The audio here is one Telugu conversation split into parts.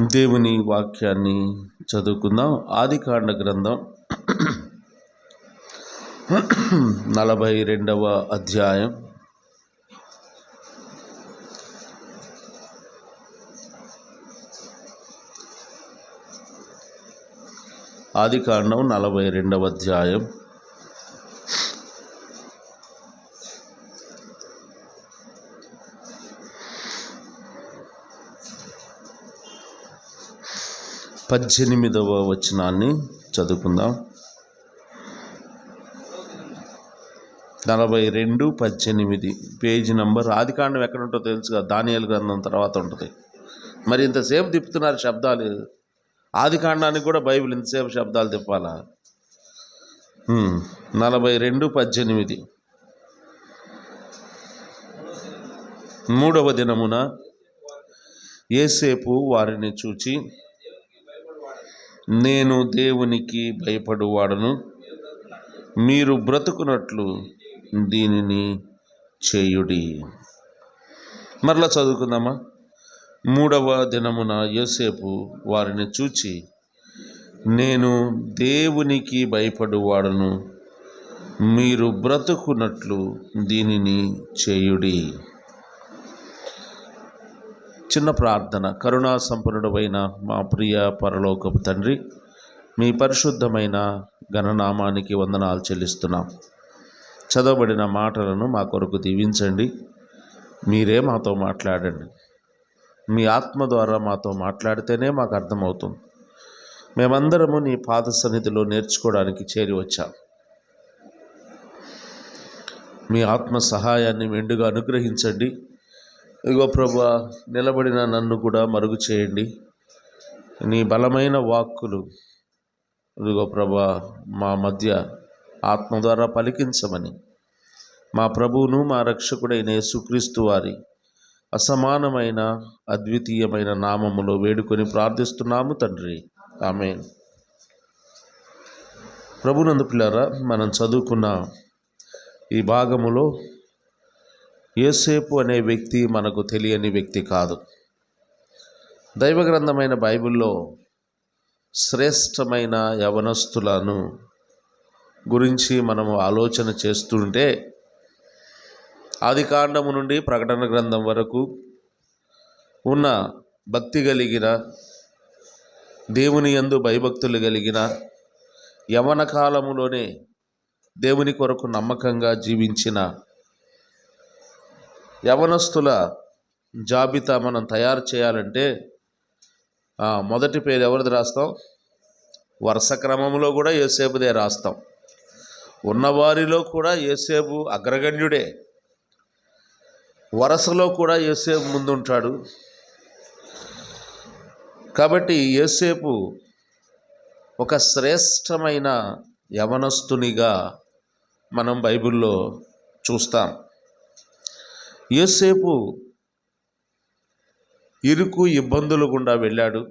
దేవుని వాక్యాన్ని చదువుకుందాం. ఆదికాండ గ్రంథం 42వ అధ్యాయం. ఆదికాండం 42వ అధ్యాయం. పద్దెనిమిదవ వచనాన్ని చదువుకుందాం. 42:18 పేజీ నంబర్. ఆదికాండం ఎక్కడ ఉంటుందో తెలుసు కదా, దానియేలు గ్రంథం తర్వాత ఉంటుంది. మరి ఇంతసేపు తిప్పుతున్నారు శబ్దాలు. ఆదికాండానికి కూడా బైబిల్ ఇంతసేపు శబ్దాలు తిప్పాలా? 42:18. మూడవ దినమున యోసేపు వారిని చూచి, నేను దేవునికి భయపడువాడను, మీరు బ్రతుకున్నట్లు దీనిని చేయుడి. మరలా చదువుకుందామా. మూడవ దినమున యోసేపు వారిని చూచి, నేను దేవునికి భయపడువాడను, మీరు బ్రతుకున్నట్లు దీనిని చేయుడి. చిన్న ప్రార్థన. కరుణా సంపన్నుడైన మా ప్రియ పరలోకపు తండ్రి, మీ పరిశుద్ధమైన ఘననామానికి వందనాలు చెల్లిస్తున్నాం. చదవబడిన మాటలను మా కొరకు దీవించండి. మీరే మాతో మాట్లాడండి. మీ ఆత్మ ద్వారా మాతో మాట్లాడితేనే మాకు అర్థమవుతుంది. మేమందరము నీ పాద సన్నిధిలో నేర్చుకోవడానికి చేరి వచ్చాం. మీ ఆత్మ సహాయాన్ని మెండుగా అనుగ్రహించండి. ఇదిగో ప్రభువా, నిలబడిన నన్ను కూడా మరుగు చేయండి. నీ బలమైన వాక్కులు ఇదిగో ప్రభువా మా మధ్య ఆత్మ ద్వారా పలికించమని మా ప్రభువును మా రక్షకుడైన యేసుక్రీస్తు వారి అసమానమైన అద్వితీయమైన నామములో వేడుకొని ప్రార్థిస్తున్నాము తండ్రి, ఆమేన్. ప్రభునందు పిల్లారా, మనం చదువుకున్న ఈ భాగములో యోసేపు అనే వ్యక్తి మనకు తెలియని వ్యక్తి కాదు. దైవగ్రంథమైన బైబిల్లో శ్రేష్టమైన యవనస్తులను గురించి మనము ఆలోచన చేస్తుంటే, ఆదికాండము నుండి ప్రకటన గ్రంథం వరకు ఉన్న భక్తి కలిగిన, దేవుని యందు భయభక్తులు కలిగిన, యవన కాలములోనే దేవుని కొరకు నమ్మకంగా జీవించిన యవనస్తుల జాబితా మనం తయారు చేయాలంటే మొదటి పేరు ఎవరిది రాస్తాం? వరుస క్రమంలో కూడా యోసేపుదే రాస్తాం. ఉన్నవారిలో కూడా యోసేపు అగ్రగణ్యుడే. వరుసలో కూడా యోసేపు ముందుంటాడు. కాబట్టి యోసేపు ఒక శ్రేష్టమైన యవనస్తునిగా మనం బైబిల్లో చూస్తాం. యోసేపు ఇరుకు ఇబ్బందుల గుండా వెళ్ళాడు,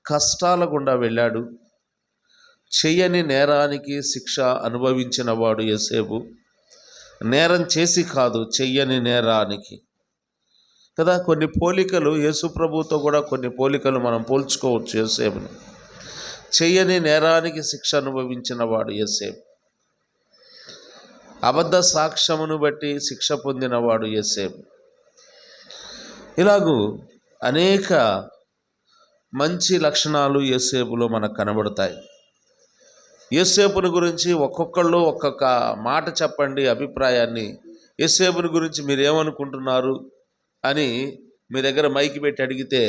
కష్టాల గుండా వెళ్ళాడు. చెయ్యని నేరానికి శిక్ష అనుభవించిన వాడు యోసేపు. నేరం చేసి కాదు, చెయ్యని నేరానికి కదా. కొన్ని పోలికలు యేసుప్రభుతో కూడా కొన్ని పోలికలు మనం పోల్చుకోవచ్చు యోసేపుని. చెయ్యని నేరానికి శిక్ష అనుభవించిన వాడు యోసేపు. అబద్ధ సాక్ష్యమును బట్టి శిక్ష పొందినవాడు యోసేపు. ఇలాగూ అనేక మంచి లక్షణాలు యోసేపులో మనకు కనబడతాయి. యోసేపుని గురించి ఒక్కొక్కళ్ళు ఒక్కొక్క మాట చెప్పండి అభిప్రాయాన్ని. యోసేపుని గురించి మీరేమనుకుంటున్నారు అని మీ దగ్గర మైకి పెట్టి అడిగితే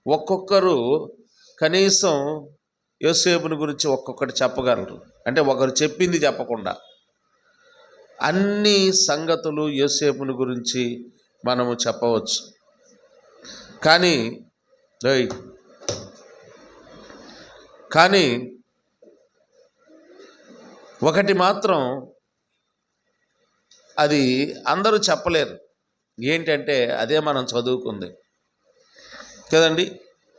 ఒక్కొక్కరు కనీసం యోసేపుని గురించి ఒక్కొక్కటి చెప్పగలరు. అంటే ఒకరు చెప్పింది చెప్పకుండా అన్ని సంగతులు యోసేపుని గురించి మనము చెప్పవచ్చు. కానీ ఒకటి మాత్రం అది అందరూ చెప్పలేరు. ఏంటంటే అదే మనం చదువుకుంది కదండి.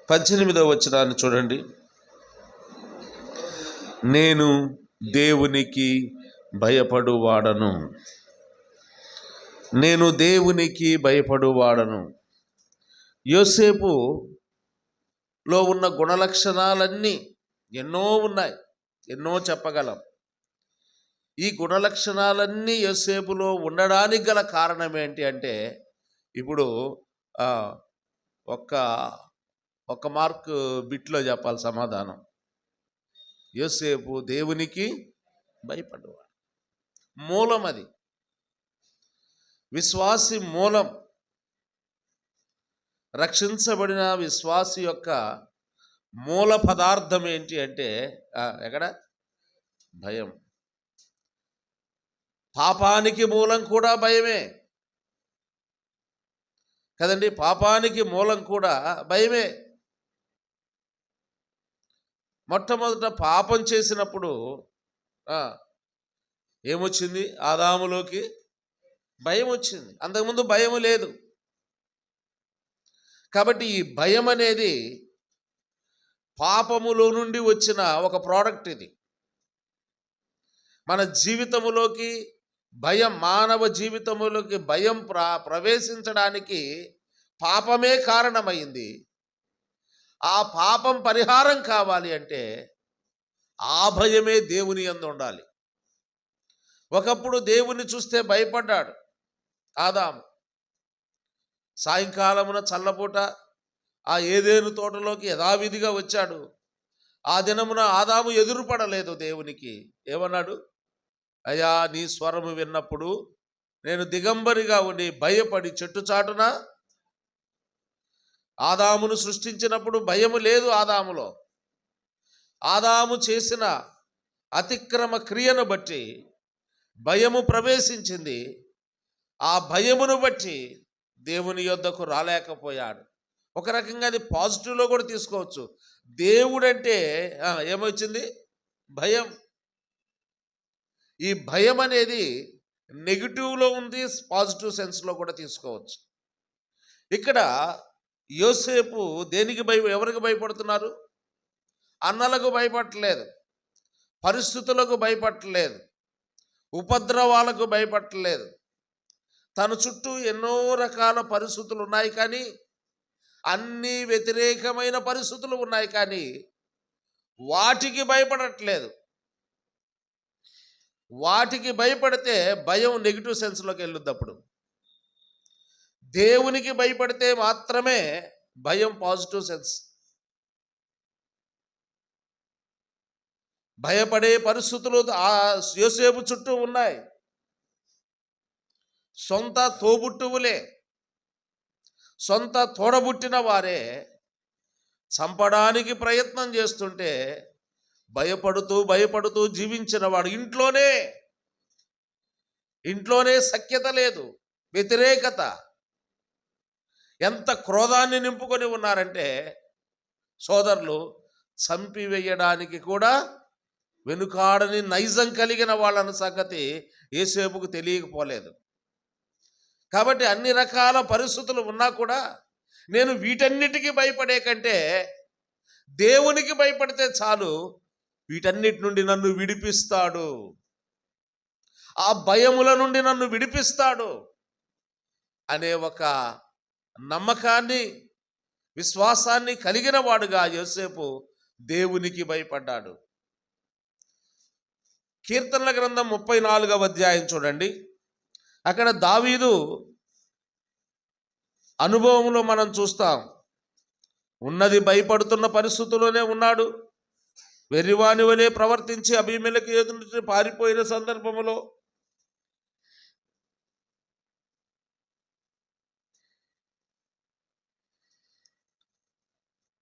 18వ వచనాన్ని చూడండి. నేను దేవునికి భయపడువాడను, నేను దేవునికి భయపడువాడను. యోసేపు లో ఉన్న గుణలక్షణాలన్నీ ఎన్నో ఉన్నాయి, ఎన్నో చెప్పగలం. ఈ గుణలక్షణాలన్నీ యోసేపులో ఉండడానికి గల కారణం ఏంటి అంటే, ఇప్పుడు ఒక్క ఒక్క మార్క్ బిట్లో చెప్పాలి సమాధానం. యోసేపు దేవునికి భయపడ్డవాడు. మూలం అది, విశ్వాసి మూలం. రక్షించబడిన విశ్వాసి యొక్క మూల పదార్థం ఏంటి అంటే ఎక్కడ? భయం. పాపానికి మూలం కూడా భయమే కదండి. పాపానికి మూలం కూడా భయమే. మొట్టమొదట పాపం చేసినప్పుడు ఏమొచ్చింది? ఆదాములోకి భయం వచ్చింది. అంతకుముందు భయం లేదు. కాబట్టి ఈ భయం అనేది పాపములో నుండి వచ్చిన ఒక ప్రోడక్ట్. ఇది మన జీవితములోకి భయం, మానవ జీవితములోకి భయం ప్రవేశించడానికి పాపమే కారణమైంది. ఆ పాపం పరిహారం కావాలి అంటే ఆ భయమే దేవుని యందు ఉండాలి. ఒకప్పుడు దేవుణ్ణి చూస్తే భయపడ్డాడు ఆదాము. సాయంకాలమున చల్లపూట ఆ ఏదేను తోటలోకి యథావిధిగా వచ్చాడు. ఆ దినమున ఆదాము ఎదురుపడలేదు దేవునికి. ఏమన్నాడు? అయ్యా, నీ స్వరము విన్నప్పుడు నేను దిగంబరిగా ఉండి భయపడి చెట్టు చాటున. ఆదామును సృష్టించినప్పుడు భయము లేదు ఆదాములో. ఆదాము చేసిన అతిక్రమ క్రియను బట్టి భయము ప్రవేశించింది. ఆ భయమును బట్టి దేవుని యొద్దకు రాలేకపోయాడు. ఒక రకంగా అది పాజిటివ్లో కూడా తీసుకోవచ్చు. దేవుడంటే ఏమొచ్చింది? భయం. ఈ భయం అనేది నెగిటివ్లో ఉంది, పాజిటివ్ సెన్స్లో కూడా తీసుకోవచ్చు. ఇక్కడ యోసేపు దేనికి ఎవరికి భయపడుతున్నారు? అన్నలకు భయపడలేదు, పరిస్థితులకు భయపడలేదు, ఉపద్రవాలకు భయపడలేదు. తన చుట్టూ ఎన్నో రకాల పరిస్థితులు ఉన్నాయి, కానీ అన్ని వ్యతిరేకమైన పరిస్థితులు ఉన్నాయి, కానీ వాటికి భయపడట్లేదు. వాటికి భయపడితే భయం నెగిటివ్ సెన్స్లోకి వెళ్ళొద్దు. అప్పుడు దేవునికి భయపడితే మాత్రమే భయం పాజిటివ్ సెన్స్. భయపడే పరిస్థితులు యోసేపు చుట్టూ ఉన్నాయి. సొంత తోబుట్టువులే, సొంత తోడబుట్టిన వారే చంపడానికి ప్రయత్నం చేస్తుంటే భయపడుతూ జీవించిన వాడు ఇంట్లోనే సఖ్యత లేదు, వ్యతిరేకత. ఎంత క్రోధాన్ని నింపుకొని ఉన్నారంటే సోదరులు చంపివేయడానికి కూడా వెనుకాడని నైజం కలిగిన వాళ్ళన్న సంగతి యోసేపుకు తెలియకపోలేదు. కాబట్టి అన్ని రకాల పరిస్థితులు ఉన్నా కూడా నేను వీటన్నిటికీ భయపడే కంటే దేవునికి భయపడితే చాలు, వీటన్నిటి నుండి నన్ను విడిపిస్తాడు, ఆ భయముల నుండి నన్ను విడిపిస్తాడు అనే ఒక నమ్మకాన్ని, విశ్వాసాన్ని కలిగిన వాడుగా యోసేపు దేవునికి భయపడ్డాడు. కీర్తనల గ్రంథం 34వ అధ్యాయం చూడండి. అక్కడ దావీదు అనుభవంలో మనం చూస్తాం. ఉన్నది భయపడుతున్న పరిస్థితుల్లోనే ఉన్నాడు. వెర్రివాని వలె ప్రవర్తించి అబీమెలెకు ఎదుటి పారిపోయిన సందర్భంలో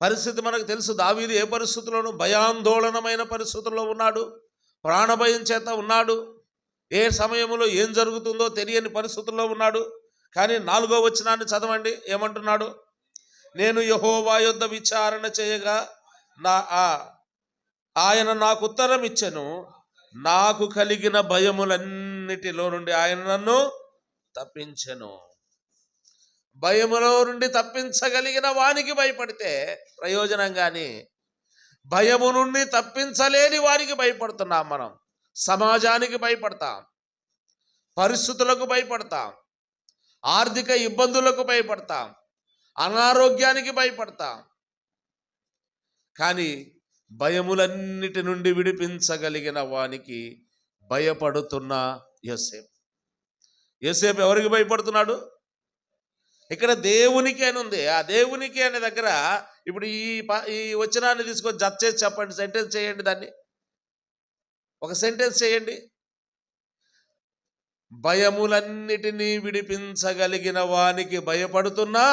పరిస్థితి మనకు తెలుసు. దావీదు ఏ పరిస్థితుల్లోనూ భయాందోళనమైన పరిస్థితుల్లో ఉన్నాడు, ప్రాణభయం చేత ఉన్నాడు, ఏ సమయంలో ఏం జరుగుతుందో తెలియని పరిస్థితుల్లో ఉన్నాడు. కానీ 4వ వచనాన్ని చదవండి, ఏమంటున్నాడు? నేను యెహోవా యొద్ద విచారణ చేయగా ఆయన నాకు ఉత్తరం ఇచ్చెను, నాకు కలిగిన భయములన్నిటిలో నుండి ఆయన నన్ను తప్పించెను. భయములో నుండి తప్పించగలిగిన వానికి భయపడితే ప్రయోజనం, కానీ భయము నుండి తప్పించలేని వారికి భయపడుతున్నాం మనం. సమాజానికి భయపడతాం, పరిస్థితులకు భయపడతాం, ఆర్థిక ఇబ్బందులకు భయపడతాం, అనారోగ్యానికి భయపడతాం, కానీ భయములన్నిటి నుండి విడిపించగలిగిన వానికి భయపడుతున్న యోసేపు. యోసేపు ఎవరికి భయపడుతున్నాడు? ఇక్కడ దేవునికి అని ఉంది. ఆ దేవునికి అనే దగ్గర ఇప్పుడు ఈ వచనాన్ని తీసుకొని జత చేసి చెప్పండి, సెంటెన్స్ చేయండి, దాన్ని ఒక సెంటెన్స్ చేయండి. భయములన్నిటినీ విడిపించగలిగిన వానికి భయపడుతున్నా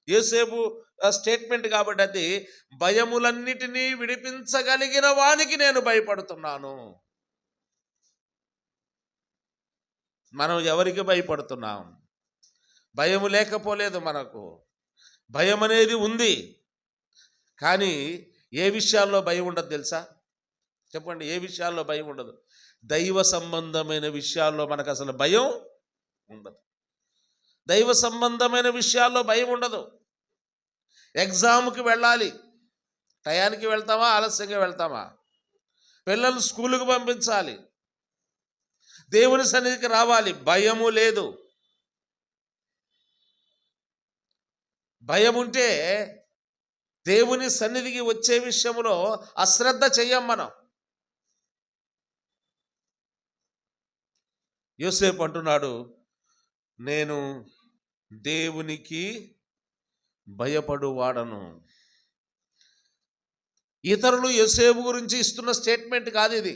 యోసేపు స్టేట్మెంట్ కాబట్టి అది భయములన్నిటినీ విడిపించగలిగిన వానికి నేను భయపడుతున్నాను. మనం ఎవరికి భయపడుతున్నాం? భయము లేకపోలేదు, మనకు భయం అనేది ఉంది. కానీ ఏ విషయాల్లో భయం ఉండదు తెలుసా? చెప్పండి, ఏ విషయాల్లో భయం ఉండదు? దైవ సంబంధమైన విషయాల్లో మనకు అసలు భయం ఉండదు. దైవ సంబంధమైన విషయాల్లో భయం ఉండదు. ఎగ్జామ్కి వెళ్ళాలి, టయానికి వెళ్తామా, ఆలస్యంగా వెళ్తామా? పిల్లలు స్కూలుకు పంపించాలి, దేవుని సన్నిధికి రావాలి, భయము లేదు. భయం ఉంటే దేవుని సన్నిధికి వచ్చే విషయంలో అశ్రద్ధ చెయ్యం మనం. యోసేపు అంటున్నాడు, నేను దేవునికి భయపడువాడను. ఇతరులు యోసేపు గురించి ఇస్తున్న స్టేట్మెంట్ కాదు ఇది.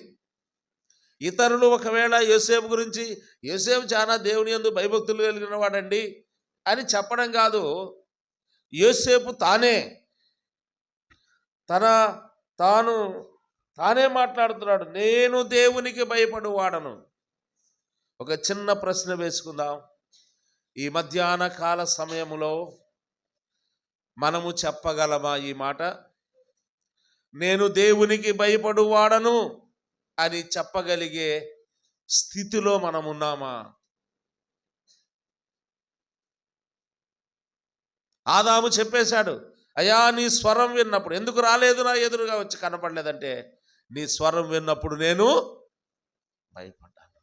ఇతరులు ఒకవేళ యోసేపు గురించి, యోసేపు చాలా దేవుని యందు భయభక్తులు కలిగిన వాడండి అని చెప్పడం కాదు. యోసేపు తానే మాట్లాడుతున్నాడు, నేను దేవునికి భయపడువాడను. ఒక చిన్న ప్రశ్న వేసుకుందాం. ఈ మధ్యాహ్న కాల సమయములో మనము చెప్పగలమా ఈ మాట? నేను దేవునికి భయపడువాడను అని చెప్పగలిగే స్థితిలో మనమున్నామా? ఆదాము చెప్పేశాడు, అయ్యా నీ స్వరం విన్నప్పుడు, ఎందుకు రాలేదు నా ఎదురుగా వచ్చి కనపడలేదంటే, నీ స్వరం విన్నప్పుడు నేను భయపడ్డాను,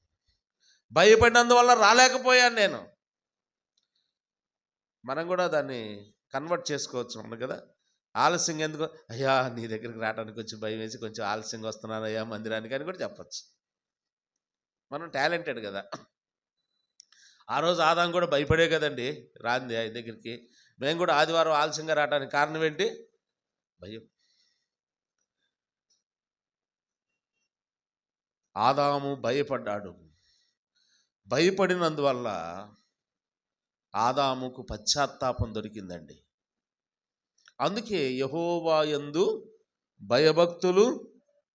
భయపడినందువల్ల రాలేకపోయాను నేను. మనం కూడా దాన్ని కన్వర్ట్ చేసుకోవచ్చు కదా. ఆలస్యంగా ఎందుకు, అయ్యా నీ దగ్గరికి రావడానికి కొంచెం భయం వేసి కొంచెం ఆలస్యంగా వస్తున్నాను అయ్యా మందిరానికి అని కూడా చెప్పచ్చు. మనం టాలెంటెడ్ కదా. ఆ రోజు ఆదాం కూడా భయపడే కదండి రాంది ఆయన దగ్గరికి. మేము కూడా ఆదివారం ఆలస్యంగా రావడానికి కారణం ఏంటి? భయం. ఆదాము భయపడ్డాడు. భయపడినందువల్ల ఆదాముకు పశ్చాత్తాపం దొరికిందండి. అందుకే యెహోవా యందు భయభక్తులు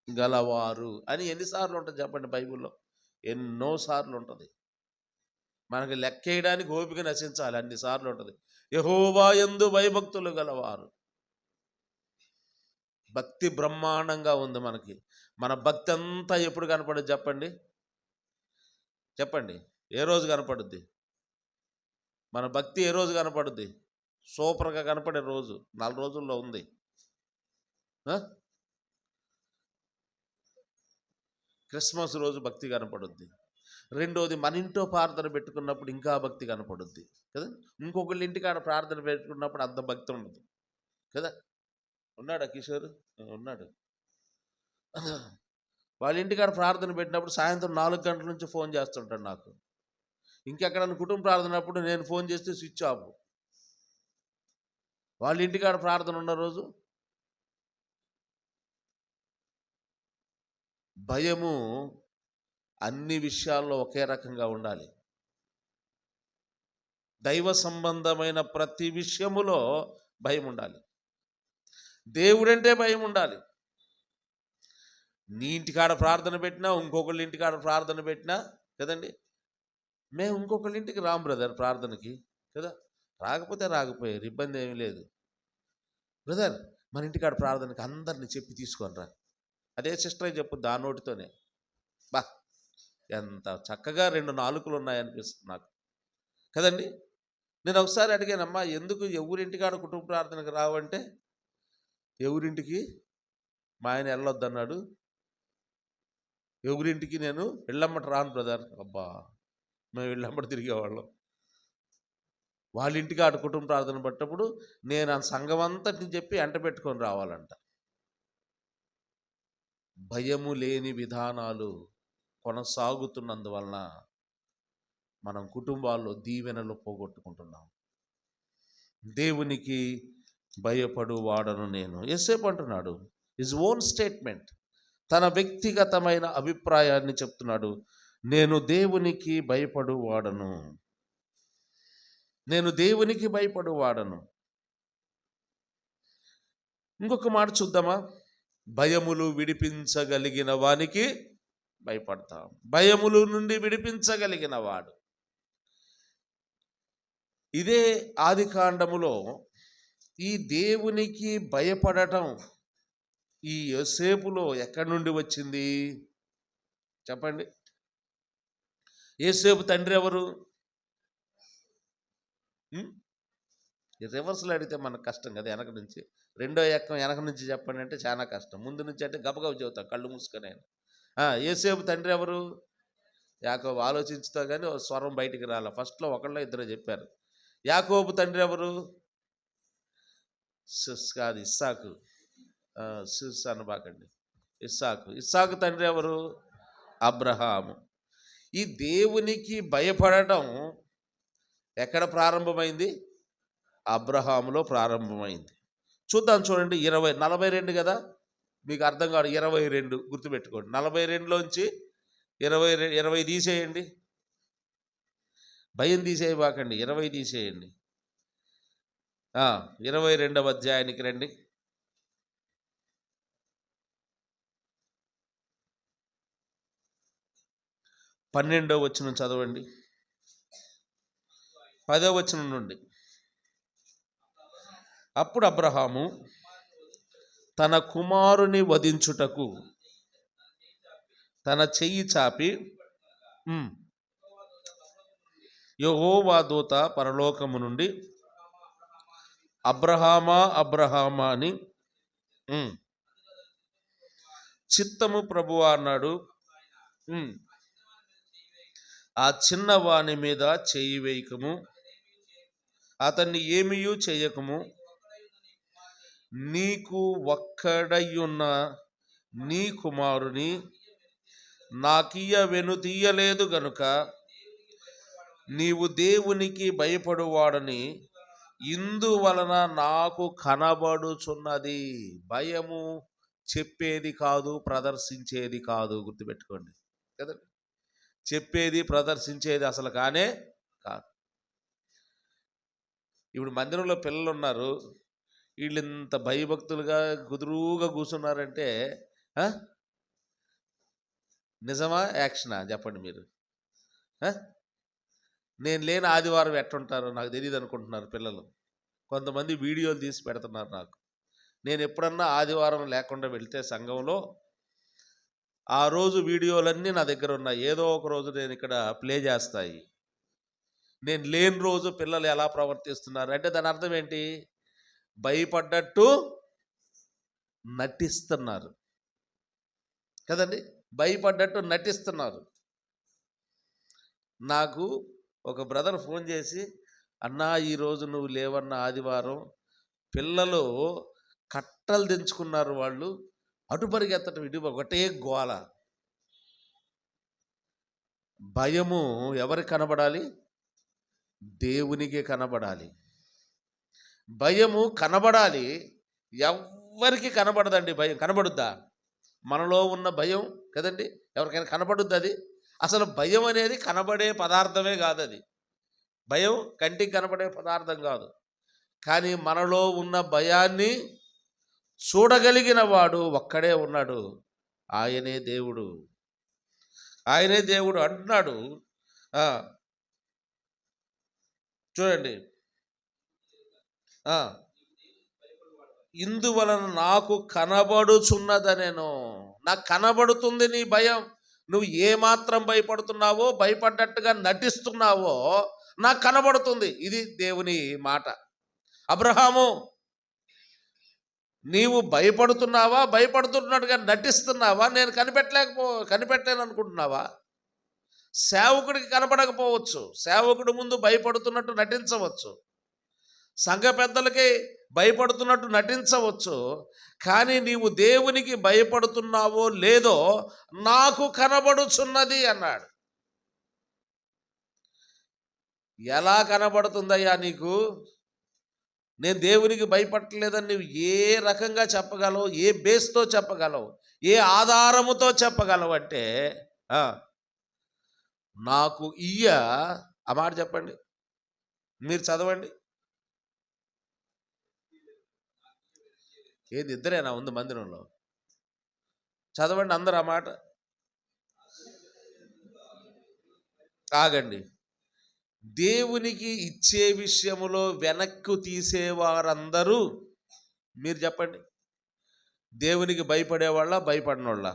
గలవారు అని ఎన్నిసార్లు ఉంటుంది చెప్పండి బైబిల్లో? ఎన్నోసార్లు ఉంటుంది. మనకి లెక్కేయడానికి ఓపిక నశించాలి, అన్నిసార్లు ఉంటుంది. యెహోవా యందు భయభక్తులు గలవారు. భక్తి బ్రహ్మాండంగా ఉంది మనకి. మన భక్తి అంతా ఎప్పుడు కనపడుద్ది చెప్పండి? చెప్పండి, ఏ రోజు కనపడుద్ది? మన భక్తి ఏ రోజు కనపడుద్ది? సూపర్గా కనపడే రోజు 4 రోజుల్లో ఉంది. క్రిస్మస్ రోజు భక్తి కనపడుద్ది. రెండోది మన ఇంట్లో ప్రార్థన పెట్టుకున్నప్పుడు ఇంకా భక్తి కనపడుద్ది కదా. ఇంకొకళ్ళ ఇంటికాడ ప్రార్థన పెట్టుకున్నప్పుడు అంత భక్తి ఉండదు కదా. ఉన్నాడా కిషోర్? ఉన్నాడు. వాళ్ళ ఇంటికాడ ప్రార్థన పెట్టినప్పుడు సాయంత్రం 4 గంటల నుంచి ఫోన్ చేస్తుంటాడు నాకు. ఇంకెక్కడ కుటుంబ ప్రార్థనప్పుడు నేను ఫోన్ చేస్తే స్విచ్ ఆఫ్. వాళ్ళ ఇంటికాడ ప్రార్థన ఉన్న రోజు భయము అన్ని విషయాల్లో ఒకే రకంగా ఉండాలి. దైవ సంబంధమైన ప్రతి విషయములో భయం ఉండాలి. దేవుడంటే భయం ఉండాలి. నీ ఇంటికాడ ప్రార్థన పెట్టినా, ఇంకొకళ్ళ ఇంటికాడ ప్రార్థన పెట్టినా కదండి. మేము ఇంకొకళ్ళ ఇంటికి రాం బ్రదర్ ప్రార్థనకి కదా. రాకపోతే రాకపోయారు, ఇబ్బంది ఏమీ లేదు. బ్రదర్ మన ఇంటికాడ ప్రార్థనకి అందరిని చెప్పి తీసుకొని రా, అదే సిస్టరే చెప్పు దా నోటితోనే. బా ఎంత చక్కగా 2 నాలుకలు ఉన్నాయనిపిస్తుంది నాకు కదండి. నేను ఒకసారి అడిగానమ్మా, ఎందుకు ఎవరింటికాడ కుటుంబ ప్రార్థనకు రావంటే, ఎవరింటికి మా ఆయన వెళ్ళొద్దన్నాడు, ఎవరింటికి నేను వెళ్ళమ్మట రాను బ్రదర్. అబ్బా మేము వెళ్ళమ్మట తిరిగేవాళ్ళం. వాళ్ళ ఇంటికి ఆడు కుటుంబ ప్రార్థన పట్టినప్పుడు నేను ఆ సంఘం అంతటిని చెప్పి ఎంట పెట్టుకొని రావాలంట. భయము లేని విధానాలు కొనసాగుతున్నందువలన మనం కుటుంబాల్లో దీవెనలు పోగొట్టుకుంటున్నాం. దేవునికి భయపడు వాడను నేను. యేసేపు అంటున్నాడు, హిజ్ ఓన్ స్టేట్మెంట్, తన వ్యక్తిగతమైన అభిప్రాయాన్ని చెప్తున్నాడు. నేను దేవునికి భయపడు వాడను, నేను దేవునికి భయపడు వాడను. ఇంకొక మాట చూద్దామా? భయములు విడిపించగలిగిన వానికి భయపడతాం. భయములు నుండి విడిపించగలిగిన వాడు. ఇదే ఆదికాండములో ఈ దేవునికి భయపడటం ఈ యోసేపులో ఎక్కడి నుండి వచ్చింది చెప్పండి? యోసేపు తండ్రి ఎవరు? రివర్స్లో అడిగితే మనకు కష్టం కదా, వెనక నుంచి. రెండో ఎక్కం వెనక నుంచి చెప్పండి అంటే చాలా కష్టం. ముందు నుంచి అంటే గబగబ చెబుతాం కళ్ళు మూసుకొని. యోసేపు తండ్రి ఎవరు? యాకోబు. ఆలోచించుతా కానీ స్వరం బయటికి రాల. ఫస్ట్లో ఒకళ్ళో ఇద్దరు చెప్పారు. యాకోబు తండ్రి ఎవరు? కాదు, ఇస్సాకు. అనబాకండి, ఇస్సాకు. ఇస్సాకు తండ్రి ఎవరు? అబ్రహాము. ఈ దేవునికి భయపడటం ఎక్కడ ప్రారంభమైంది? అబ్రహాములో ప్రారంభమైంది. చూద్దాం, చూడండి. 42 కదా, మీకు అర్థం కాదు. 22 గుర్తుపెట్టుకోండి. 42లోంచి 20 తీసేయండి. భయం తీసేయబాకండి, 20 తీసేయండి. 22వ అధ్యాయానికి రండి. 12వ వచనం చదవండి. 10వ వచనం నుండి. అప్పుడు అబ్రహాము తన కుమారుని వధించుటకు తన చెయ్యి చాపి, యెహోవా దూత పరలోకము నుండి అబ్రహామా అబ్రహామా అని, చిత్తము ప్రభువా అన్నాడు. ఆ చిన్నవాని మీద చెయ్యి వేయకము, అతన్ని ఏమీయూ చేయకము. నీకు ఒక్కడయ్యున్న నీ కుమారుని నాకియ్య వెనుదీయలేదు గనుక నీవు దేవునికి భయపడువాడని ఇందువలన నాకు కనబడుచున్నది. భయము చెప్పేది కాదు, ప్రదర్శించేది కాదు. గుర్తుపెట్టుకోండి కదండి. చెప్పేది ప్రదర్శించేది అసలు కానే కాదు. ఇప్పుడు మందిరంలో పిల్లలు ఉన్నారు, వీళ్ళు ఇంత భయభక్తులుగా కుదురుగా కూర్చున్నారంటే నిజమా యాక్షనా చెప్పండి మీరు? నేను లేని ఆదివారం ఎట్టుంటారో నాకు తెలియదు అనుకుంటున్నారు పిల్లలు. కొంతమంది వీడియోలు తీసి పెడుతున్నారు నాకు. నేను ఎప్పుడన్నా ఆదివారం లేకుండా వెళ్తే సంఘంలో ఆ రోజు వీడియోలన్నీ నా దగ్గర ఉన్నాయి. ఏదో ఒక రోజు నేను ఇక్కడ ప్లే చేస్తాయి. నేను లేని రోజు పిల్లలు ఎలా ప్రవర్తిస్తున్నారు అంటే దాని అర్థం ఏంటి? భయపడ్డట్టు నటిస్తున్నారు కదండి. భయపడ్డట్టు నటిస్తున్నారు. నాకు ఒక బ్రదర్ ఫోన్ చేసి, అన్నా ఈరోజు నువ్వు లేవన్న ఆదివారం పిల్లలు కట్టలు దించుకున్నారు, వాళ్ళు అటు పరిగెత్తటం ఇటు ఒకటే గోల. భయము ఎవరికి కనబడాలి? దేవునికి కనబడాలి. భయము కనబడాలి, ఎవరికి కనబడదండి. భయం కనబడుద్దా? మనలో ఉన్న భయం కదండి, ఎవరికైనా కనబడుద్ది? అది అసలు భయం అనేది కనబడే పదార్థమే కాదు. అది భయం కంటికి కనబడే పదార్థం కాదు. కానీ మనలో ఉన్న భయాన్ని చూడగలిగిన వాడు ఒక్కడే ఉన్నాడు, ఆయనే దేవుడు. ఆయనే దేవుడు అంటున్నాడు. చూడండి, ఇందువలన నాకు కనబడుచున్నదనేను. నాకు కనబడుతుంది నీ భయం. నువ్వు ఏమాత్రం భయపడుతున్నావో, భయపడ్డట్టుగా నటిస్తున్నావో నాకు కనబడుతుంది. ఇది దేవుని మాట. అబ్రహాము, నీవు భయపడుతున్నావా, భయపడుతున్నట్టుగా నటిస్తున్నావా? నేను కనిపెట్టలేను అనుకుంటున్నావా? సేవకుడికి కనపడకపోవచ్చు, సేవకుడి ముందు భయపడుతున్నట్టు నటించవచ్చు, సంఘ పెద్దలకి భయపడుతున్నట్టు నటించవచ్చు. కానీ నీవు దేవునికి భయపడుతున్నావో లేదో నాకు కనబడుచున్నది అన్నాడు. ఎలా కనబడుతుందయ్యా నీకు? నేను దేవునికి భయపడలేదని నువ్వు ఏ రకంగా చెప్పగలవు? ఏ బేస్తో చెప్పగలవు? ఏ ఆధారముతో చెప్పగలవు అంటే నాకు ఆ మాట చెప్పండి, మీరు చదవండి. ఏది ఇద్దరేనా ఉంది మందిరంలో? చదవండి అందరు ఆ మాట. ఆగండి. దేవునికి ఇచ్చే విషయములో వెనక్కు తీసేవారందరూ, మీరు చెప్పండి, దేవునికి భయపడేవాళ్ళ భయపడినోళ్ళ?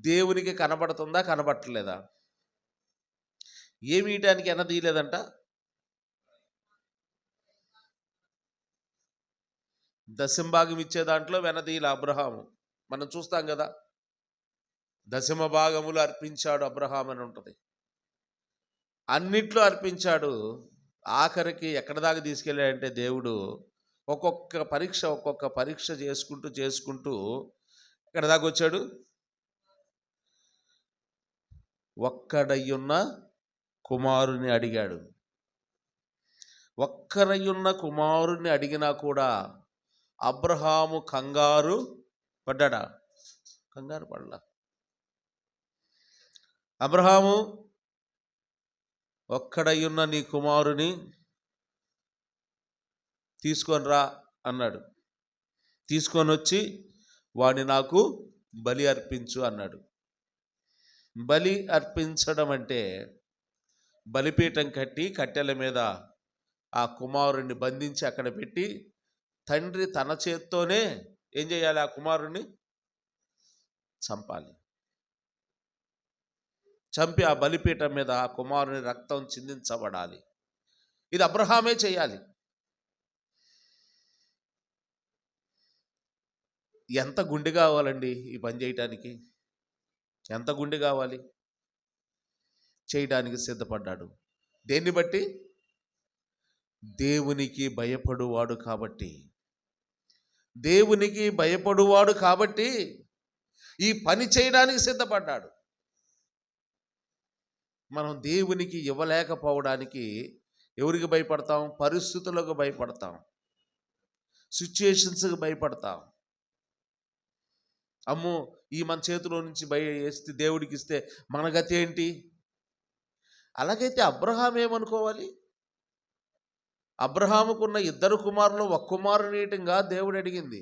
దేవునికి కనబడుతుందా కనబడట్లేదా? ఏమి ఇయటానికి ఎనదీయలేదంట? దశంభాగం ఇచ్చే దాంట్లో వెనదీల అబ్రహాము. మనం చూస్తాం కదా, దశమ భాగములు అర్పించాడు అబ్రహాం అని ఉంటుంది. అన్నిట్లో అర్పించాడు. ఆఖరికి ఎక్కడి దాకా తీసుకెళ్ళాడంటే దేవుడు ఒక్కొక్క పరీక్ష చేసుకుంటూ ఎక్కడి దాకా వచ్చాడు? ఒక్కడయ్యున్న కుమారుని అడిగాడు. ఒక్కరయ్యున్న కుమారుని అడిగినా కూడా అబ్రహాము కంగారు పడ్డా? కంగారు పడలా. అబ్రహాము, ఒక్కడయ్యున్న నీ కుమారుని తీసుకొని రా అన్నాడు. తీసుకొని వచ్చి వాడిని నాకు బలి అర్పించు అన్నాడు. బలి అర్పించడం అంటే బలిపీఠం కట్టి కట్టెల మీద ఆ కుమారుణ్ణి బంధించి అక్కడ పెట్టి తండ్రి తన చేత్తోనే ఏం చేయాలి? ఆ కుమారుణ్ణి చంపాలి. చంపి ఆ బలిపీఠం మీద ఆ కుమారుని రక్తం చిందించబడాలి. ఇది అబ్రహామే చేయాలి. ఎంత గుండె కావాలండి ఈ పని చేయటానికి? ఎంత గుండె కావాలి? చేయడానికి సిద్ధపడ్డాడు. దేన్ని బట్టి? దేవునికి భయపడువాడు కాబట్టి. దేవునికి భయపడువాడు కాబట్టి ఈ పని చేయడానికి సిద్ధపడ్డాడు. మనం దేవునికి ఇవ్వలేకపోవడానికి ఎవరికి భయపడతాం? పరిస్థితులకు భయపడతాం, సిచ్యుయేషన్స్కి భయపడతాం. అమ్మో, ఈ మన చేతిలో నుంచి వేస్తే దేవుడికి ఇస్తే మన గతి ఏంటి? అలాగైతే అబ్రహాం ఏమనుకోవాలి? అబ్రహాముకున్న 2 కుమారులు ఒక కుమారునియటంగా దేవుడు అడిగింది.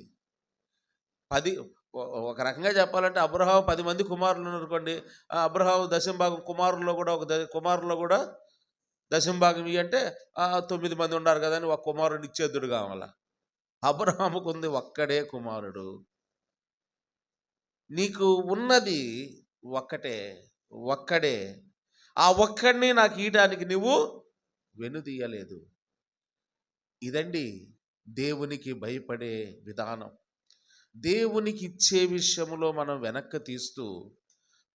10, ఒక రకంగా చెప్పాలంటే అబ్రహాం 10 మంది కుమారులు అనుకోండి. అబ్రహాం దశంభాగం కుమారుల్లో కూడా కుమారుల్లో కూడా దశంభాగం అంటే 9 మంది ఉన్నారు కదా అని ఒక కుమారుడు ఇచ్చేద్దుడు కావాల. అబ్రహాముకు ఉంది ఒక్కడే కుమారుడు. నీకు ఉన్నది ఒక్కడే. ఆ ఒక్కడిని నాకు ఇయడానికి నువ్వు వెనుదీయలేదు. ఇదండి దేవునికి భయపడే విధానం. దేవునికి ఇచ్చే విషయంలో మనం వెనక్కి తీస్తూ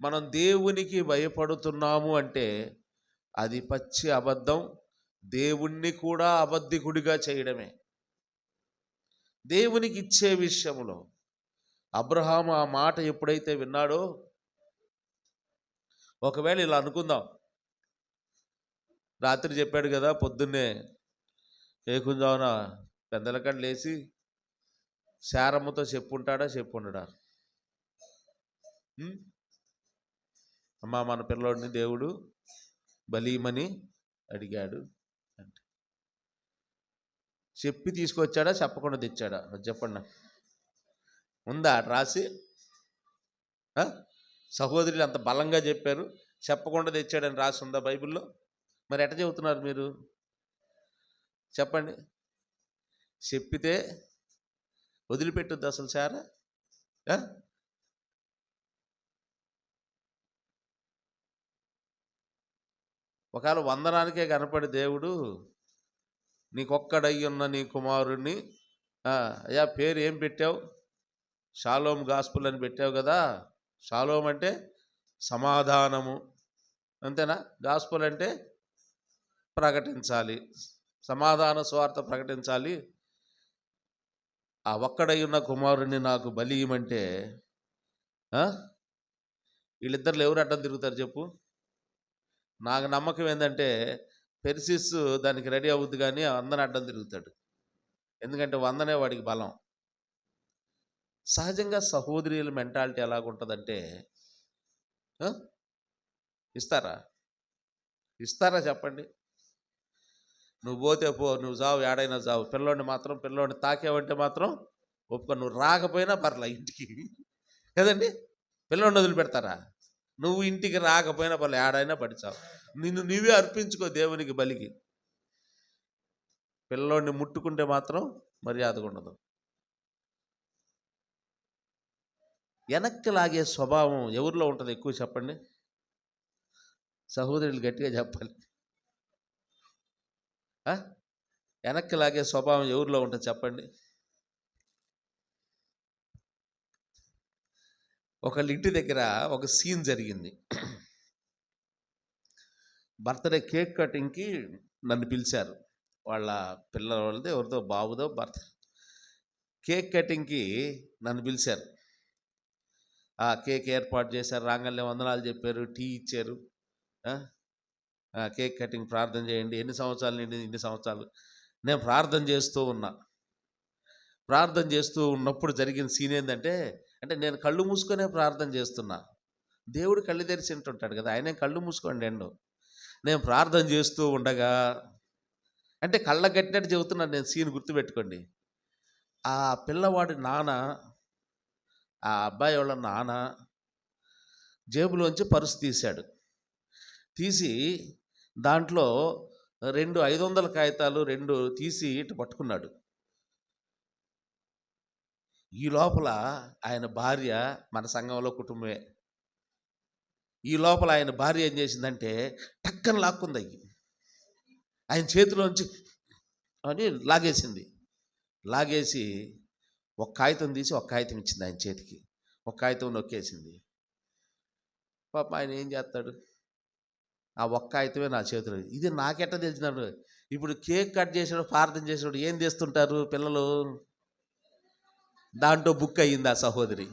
మనం దేవునికి భయపడుతున్నాము అంటే అది పచ్చి అబద్ధం. దేవుణ్ణి కూడా అబద్ధికుడిగా చేయడమే. దేవునికి ఇచ్చే విషయంలో అబ్రహాము ఆ మాట ఎప్పుడైతే విన్నాడో, ఒకవేళ ఇలా అనుకుందాం, రాత్రి చెప్పాడు కదా, పొద్దున్నే ఏకుంజామున పెద్దలకడ లేచి శారమ్మతో చెప్పుంటాడా? చెప్పుండడా? అమ్మా, మన పిల్లోడిని దేవుడు బలీమని అడిగాడు అంటే చెప్పి తీసుకొచ్చాడా? చెప్పకుండా తెచ్చాడా? చెప్పండి. ఉందా రాసి? సహోదరులు అంత బలంగా చెప్పారు, చెప్పకుండా తెచ్చాడని రాసి ఉందా బైబిల్లో? మరి ఎట్ట చెబుతున్నారు మీరు? చెప్పండి. చెప్పితే వదిలిపెట్టుద్ది అసలు సారా? ఒకవేళ వందనానికే కనపడి దేవుడు నీకొక్కడయ్యున్న నీ కుమారుణ్ణి, అయ్యా పేరు ఏం పెట్టావు? షాలోమ్ గాస్పుల్ అని పెట్టావు కదా. షాలోమ్ అంటే సమాధానము. అంతేనా? గాస్పల్ అంటే ప్రకటించాలి, సమాధాన స్వార్థ ప్రకటించాలి. ఆ ఒక్కడై ఉన్న కుమారుణ్ణి నాకు బలి ఇవ్వమంటే వీళ్ళిద్దరు ఎవరు అడ్డం తిరుగుతారు చెప్పు? నాకు నమ్మకం ఏంటంటే పెర్సిస్ దానికి రెడీ అవుద్ది, కానీ అందరిని అడ్డం తిరుగుతాడు. ఎందుకంటే వందనే వాడికి బలం. సహజంగా సహోదరుల మెంటాలిటీ ఎలాగుంటుందంటే, ఇస్తారా చెప్పండి? నువ్వు పోతే పో, నువ్వు చావు, ఏడైనా చావు, పిల్లోడిని తాకేవంటే మాత్రం ఒప్పుకో. నువ్వు రాకపోయినా పర్లా ఇంటికి, కదండి? పిల్లోడిని వదిలిపెడతారా? నువ్వు ఇంటికి రాకపోయినా పర్లే, ఏడైనా పడిచావు, నిన్ను నీవే అర్పించుకో దేవునికి బలికి. పిల్లోడిని ముట్టుకుంటే మాత్రం మర్యాదగా ఉండదు. వెనక్కి లాగే స్వభావం ఎవరిలో ఉంటుంది ఎక్కువ చెప్పండి? సహోదరులు గట్టిగా చెప్పాలి. వెనక్కి లాగే స్వభావం ఎవరిలో ఉంటుంది చెప్పండి? ఒకళ్ళ ఇంటి దగ్గర ఒక సీన్ జరిగింది. బర్త్డే కేక్ కటింగ్కి నన్ను పిలిచారు. వాళ్ళ పిల్లలది ఎవరితో బాబుదో కేక్ కటింగ్కి నన్ను పిలిచారు. ఆ కేక్ ఏర్పాటు చేశారు, రాంగల్నే వందనాలు చెప్పారు, టీ ఇచ్చారు. కేక్ కటింగ్ ప్రార్థన చేయండి. ఎన్ని సంవత్సరాలు నిండి? ఇన్ని సంవత్సరాలు. నేను ప్రార్థన చేస్తూ ఉన్నప్పుడు జరిగిన సీన్ ఏంటంటే, అంటే నేను కళ్ళు మూసుకొనే ప్రార్థన చేస్తున్నా. దేవుడు కళ్ళు తెరిచి ఉంటుంటాడు కదా, ఆయన కళ్ళు మూసుకోండి ఎండు. నేను ప్రార్థన చేస్తూ ఉండగా, అంటే కళ్ళ కట్టినట్టు చెబుతున్నాను నేను, సీన్ గుర్తుపెట్టుకోండి. ఆ పిల్లవాడి నాన్న, ఆ అబ్బాయి వాళ్ళ నాన్న జేబులోంచి పర్సు తీసి దాంట్లో 2 500 కాగితాలు 2 తీసి ఇటు పట్టుకున్నాడు. ఈ లోపల ఆయన భార్య, మన సంఘంలో కుటుంబమే, ఈ లోపల ఆయన భార్య ఏం చేసిందంటే టక్కన లాక్కుంది ఆయన చేతిలోంచి అని లాగేసి ఒక కాగితం తీసి ఒక కాగితం ఇచ్చింది ఆయన చేతికి. ఒక కాగితం నొక్కేసింది. పాప ఆయన ఏం చేస్తాడు? ఆ ఒక్క కాగితమే నా చేతిలో. ఇది నాకెట్ట తెలిసినాడు? ఇప్పుడు కేక్ కట్ చేసాడు, ప్రార్థన చేసాడు, ఏం చేస్తుంటారు పిల్లలు? దాంట్లో బుక్ అయ్యింది ఆ సహోదరి.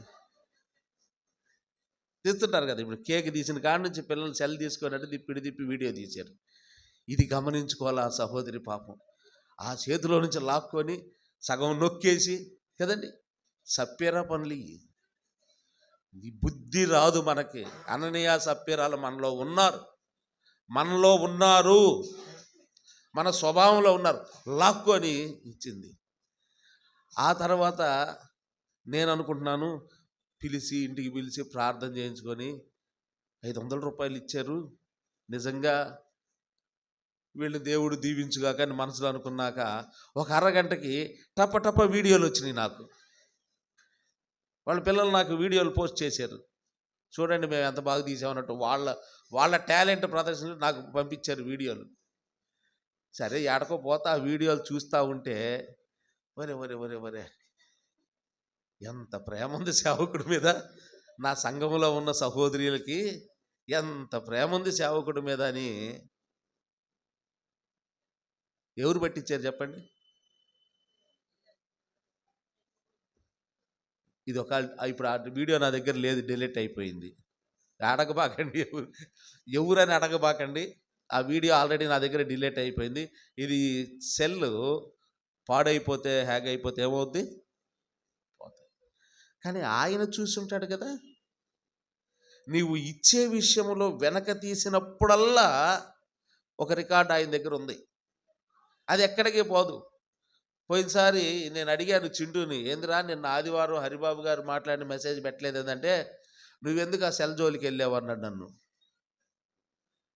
తీస్తుంటారు కదా, ఇప్పుడు కేక్ తీసిన కాడ నుంచి పిల్లలు సెల్ తీసుకున్నట్టు తిప్పి వీడియో తీశారు. ఇది గమనించుకోవాలి ఆ సహోదరి. పాపం ఆ చేతిలో నుంచి లాక్కొని సగం నొక్కేసి, కదండి, సప్పేరా పనులు. ఈ బుద్ధి రాదు మనకి. అననీయ సప్పేరాలు మనలో ఉన్నారు, మన స్వభావంలో ఉన్నారు. లాక్కొని ఇచ్చింది. ఆ తర్వాత నేను అనుకుంటున్నాను, ఇంటికి పిలిచి ప్రార్థన చేయించుకొని 500 రూపాయలు ఇచ్చారు. నిజంగా వీళ్ళు దేవుడు దీవించుగా కానీ మనసులో అనుకున్నాక ఒక అరగంటకి టప వీడియోలు వచ్చినాయి నాకు. వాళ్ళ పిల్లలు నాకు వీడియోలు పోస్ట్ చేశారు. చూడండి మేము ఎంత బాగా తీసామన్నట్టు వాళ్ళ టాలెంట్ ప్రదర్శనలు నాకు పంపించారు వీడియోలు. సరే, ఎడకో పోతా ఆ వీడియోలు చూస్తూ ఉంటే ఒరే ఎంత ప్రేమ ఉంది సేవకుడి మీద. నా సంఘంలో ఉన్న సహోదరులకి ఎంత ప్రేమ ఉంది సేవకుడి మీద అని ఎవరు పట్టించారు చెప్పండి? ఇది ఇప్పుడు ఆ వీడియో నా దగ్గర లేదు, డిలీట్ అయిపోయింది. అడగబాకండి, ఎవరని అడగబాకండి. ఆ వీడియో ఆల్రెడీ నా దగ్గర డిలీట్ అయిపోయింది. ఇది సెల్ పాడైపోతే, హ్యాగ్ అయిపోతే ఏమవుద్ది? పోతాయి. కానీ ఆయన చూసుంటాడు కదా. నీవు ఇచ్చే విషయంలో వెనక తీసినప్పుడల్లా ఒక రికార్డు ఆయన దగ్గర ఉంది. అది ఎక్కడికి పోదు. పోయినసారి నేను అడిగాను చింటూని, ఏందిరా నిన్న ఆదివారం హరిబాబు గారు మాట్లాడిన మెసేజ్ పెట్టలేదు ఏంటంటే, నువ్వెందుకు ఆ సెల్ జోలికి వెళ్ళావు అన్నాడు నన్ను.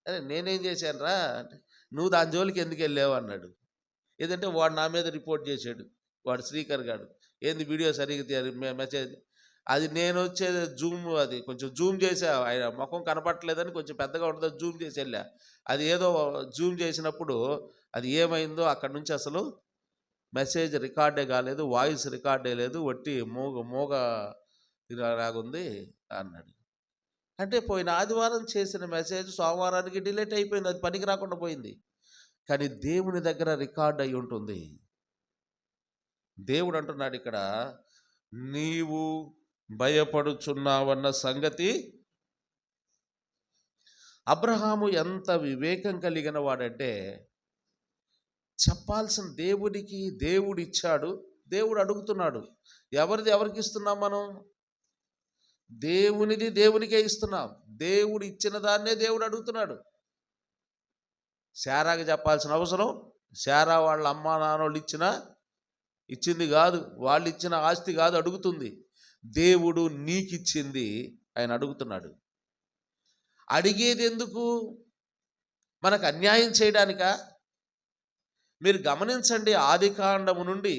అరే నేనేం చేశాను రా అంటే, నువ్వు దాని జోలికి ఎందుకు వెళ్ళావు అన్నాడు. ఏదంటే వాడు నా మీద రిపోర్ట్ చేశాడు, వాడు శ్రీకర్ గారు. ఏంది వీడియో సరిగ్గా మెసేజ్, అది నేను వచ్చేది జూమ్, అది కొంచెం జూమ్ చేసా, ఆయన ముఖం కనపడట్లేదని కొంచెం పెద్దగా ఉంటుంది, జూమ్ చేసి వెళ్ళా. అది ఏదో జూమ్ చేసినప్పుడు అది ఏమైందో అక్కడి నుంచి అసలు మెసేజ్ రికార్డే కాలేదు, వాయిస్ రికార్డే లేదు, వట్టి మోగ లాగుంది అన్నాడు. అంటే పోయిన ఆదివారం చేసిన మెసేజ్ సోమవారానికి డిలీట్ అయిపోయింది, అది పనికి రాకుండా పోయింది. కానీ దేవుని దగ్గర రికార్డ్ అయి ఉంటుంది. దేవుడు అంటున్నాడు ఇక్కడ, నీవు భయపడుచున్నావన్న సంగతి. అబ్రహాము ఎంత వివేకం కలిగిన వాడంటే, చెప్పాల్సిన దేవుడికి దేవుడు ఇచ్చాడు, దేవుడు అడుగుతున్నాడు. ఎవరిది ఎవరికి ఇస్తున్నాం మనం? దేవునిది దేవునికే ఇస్తున్నాం. దేవుడు ఇచ్చిన దాన్నే దేవుడు అడుగుతున్నాడు. శారాకి చెప్పాల్సిన అవసరం, శారా వాళ్ళ అమ్మా నాన్నోళ్ళు ఇచ్చింది కాదు, వాళ్ళు ఇచ్చిన ఆస్తి కాదు అడుగుతుంది. దేవుడు నీకిచ్చింది ఆయన అడుగుతున్నాడు. అడిగేది ఎందుకు? మనకు అన్యాయం చేయడానికా? మీరు గమనించండి, ఆదికాండము నుండి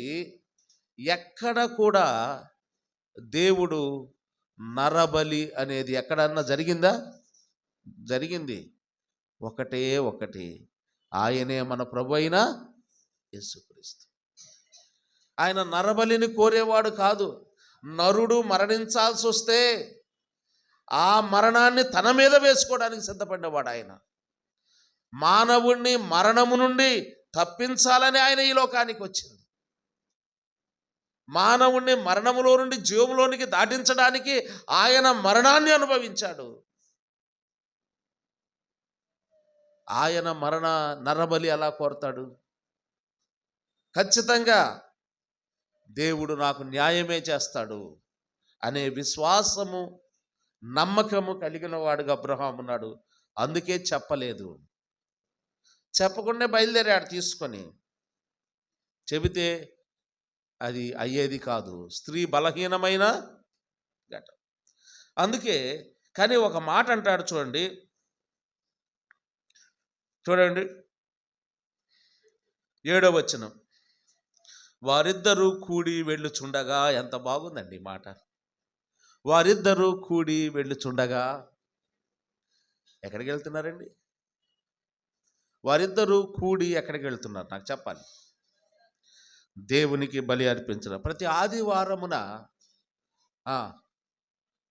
ఎక్కడ కూడా దేవుడు నరబలి అనేది ఎక్కడన్నా జరిగిందా? జరిగింది. ఒకటే ఒకటి, ఆయనే మన ప్రభు అయిన యేసుక్రీస్తు. ఆయన నరబలిని కోరేవాడు కాదు. నరుడు మరణించాల్సి వస్తే ఆ మరణాన్ని తన మీద వేసుకోవడానికి సిద్ధపడ్డవాడు ఆయన. మానవుణ్ణి మరణము నుండి తప్పించాలని ఆయన ఈ లోకానికి వచ్చింది. మానవుణ్ణి మరణములో నుండి జీవములోనికి దాటించడానికి ఆయన మరణాన్ని అనుభవించాడు. ఆయన నరబలి ఎలా కోరతాడు? ఖచ్చితంగా దేవుడు నాకు న్యాయమే చేస్తాడు అనే విశ్వాసము, నమ్మకము కలిగిన వాడుగా అబ్రహాము ఉన్నాడు. అందుకే చెప్పలేదు. చెప్పకుండా బయలుదేరాడు తీసుకొని. చెబితే అది అయ్యేది కాదు. స్త్రీ బలహీనమైన ఘటన. అందుకే కానీ ఒక మాట అంటాడు చూడండి 7వ వచనం, వారిద్దరూ కూడి వెళ్ళుచుండగా. ఎంత బాగుందండి మాట. వారిద్దరూ కూడి వెళ్ళుచుండగా. ఎక్కడికి వెళ్తున్నారండి? వారిద్దరూ కూడి ఎక్కడికి వెళ్తున్నారు నాకు చెప్పాలి. దేవునికి బలి అర్పించడం. ప్రతి ఆదివారమున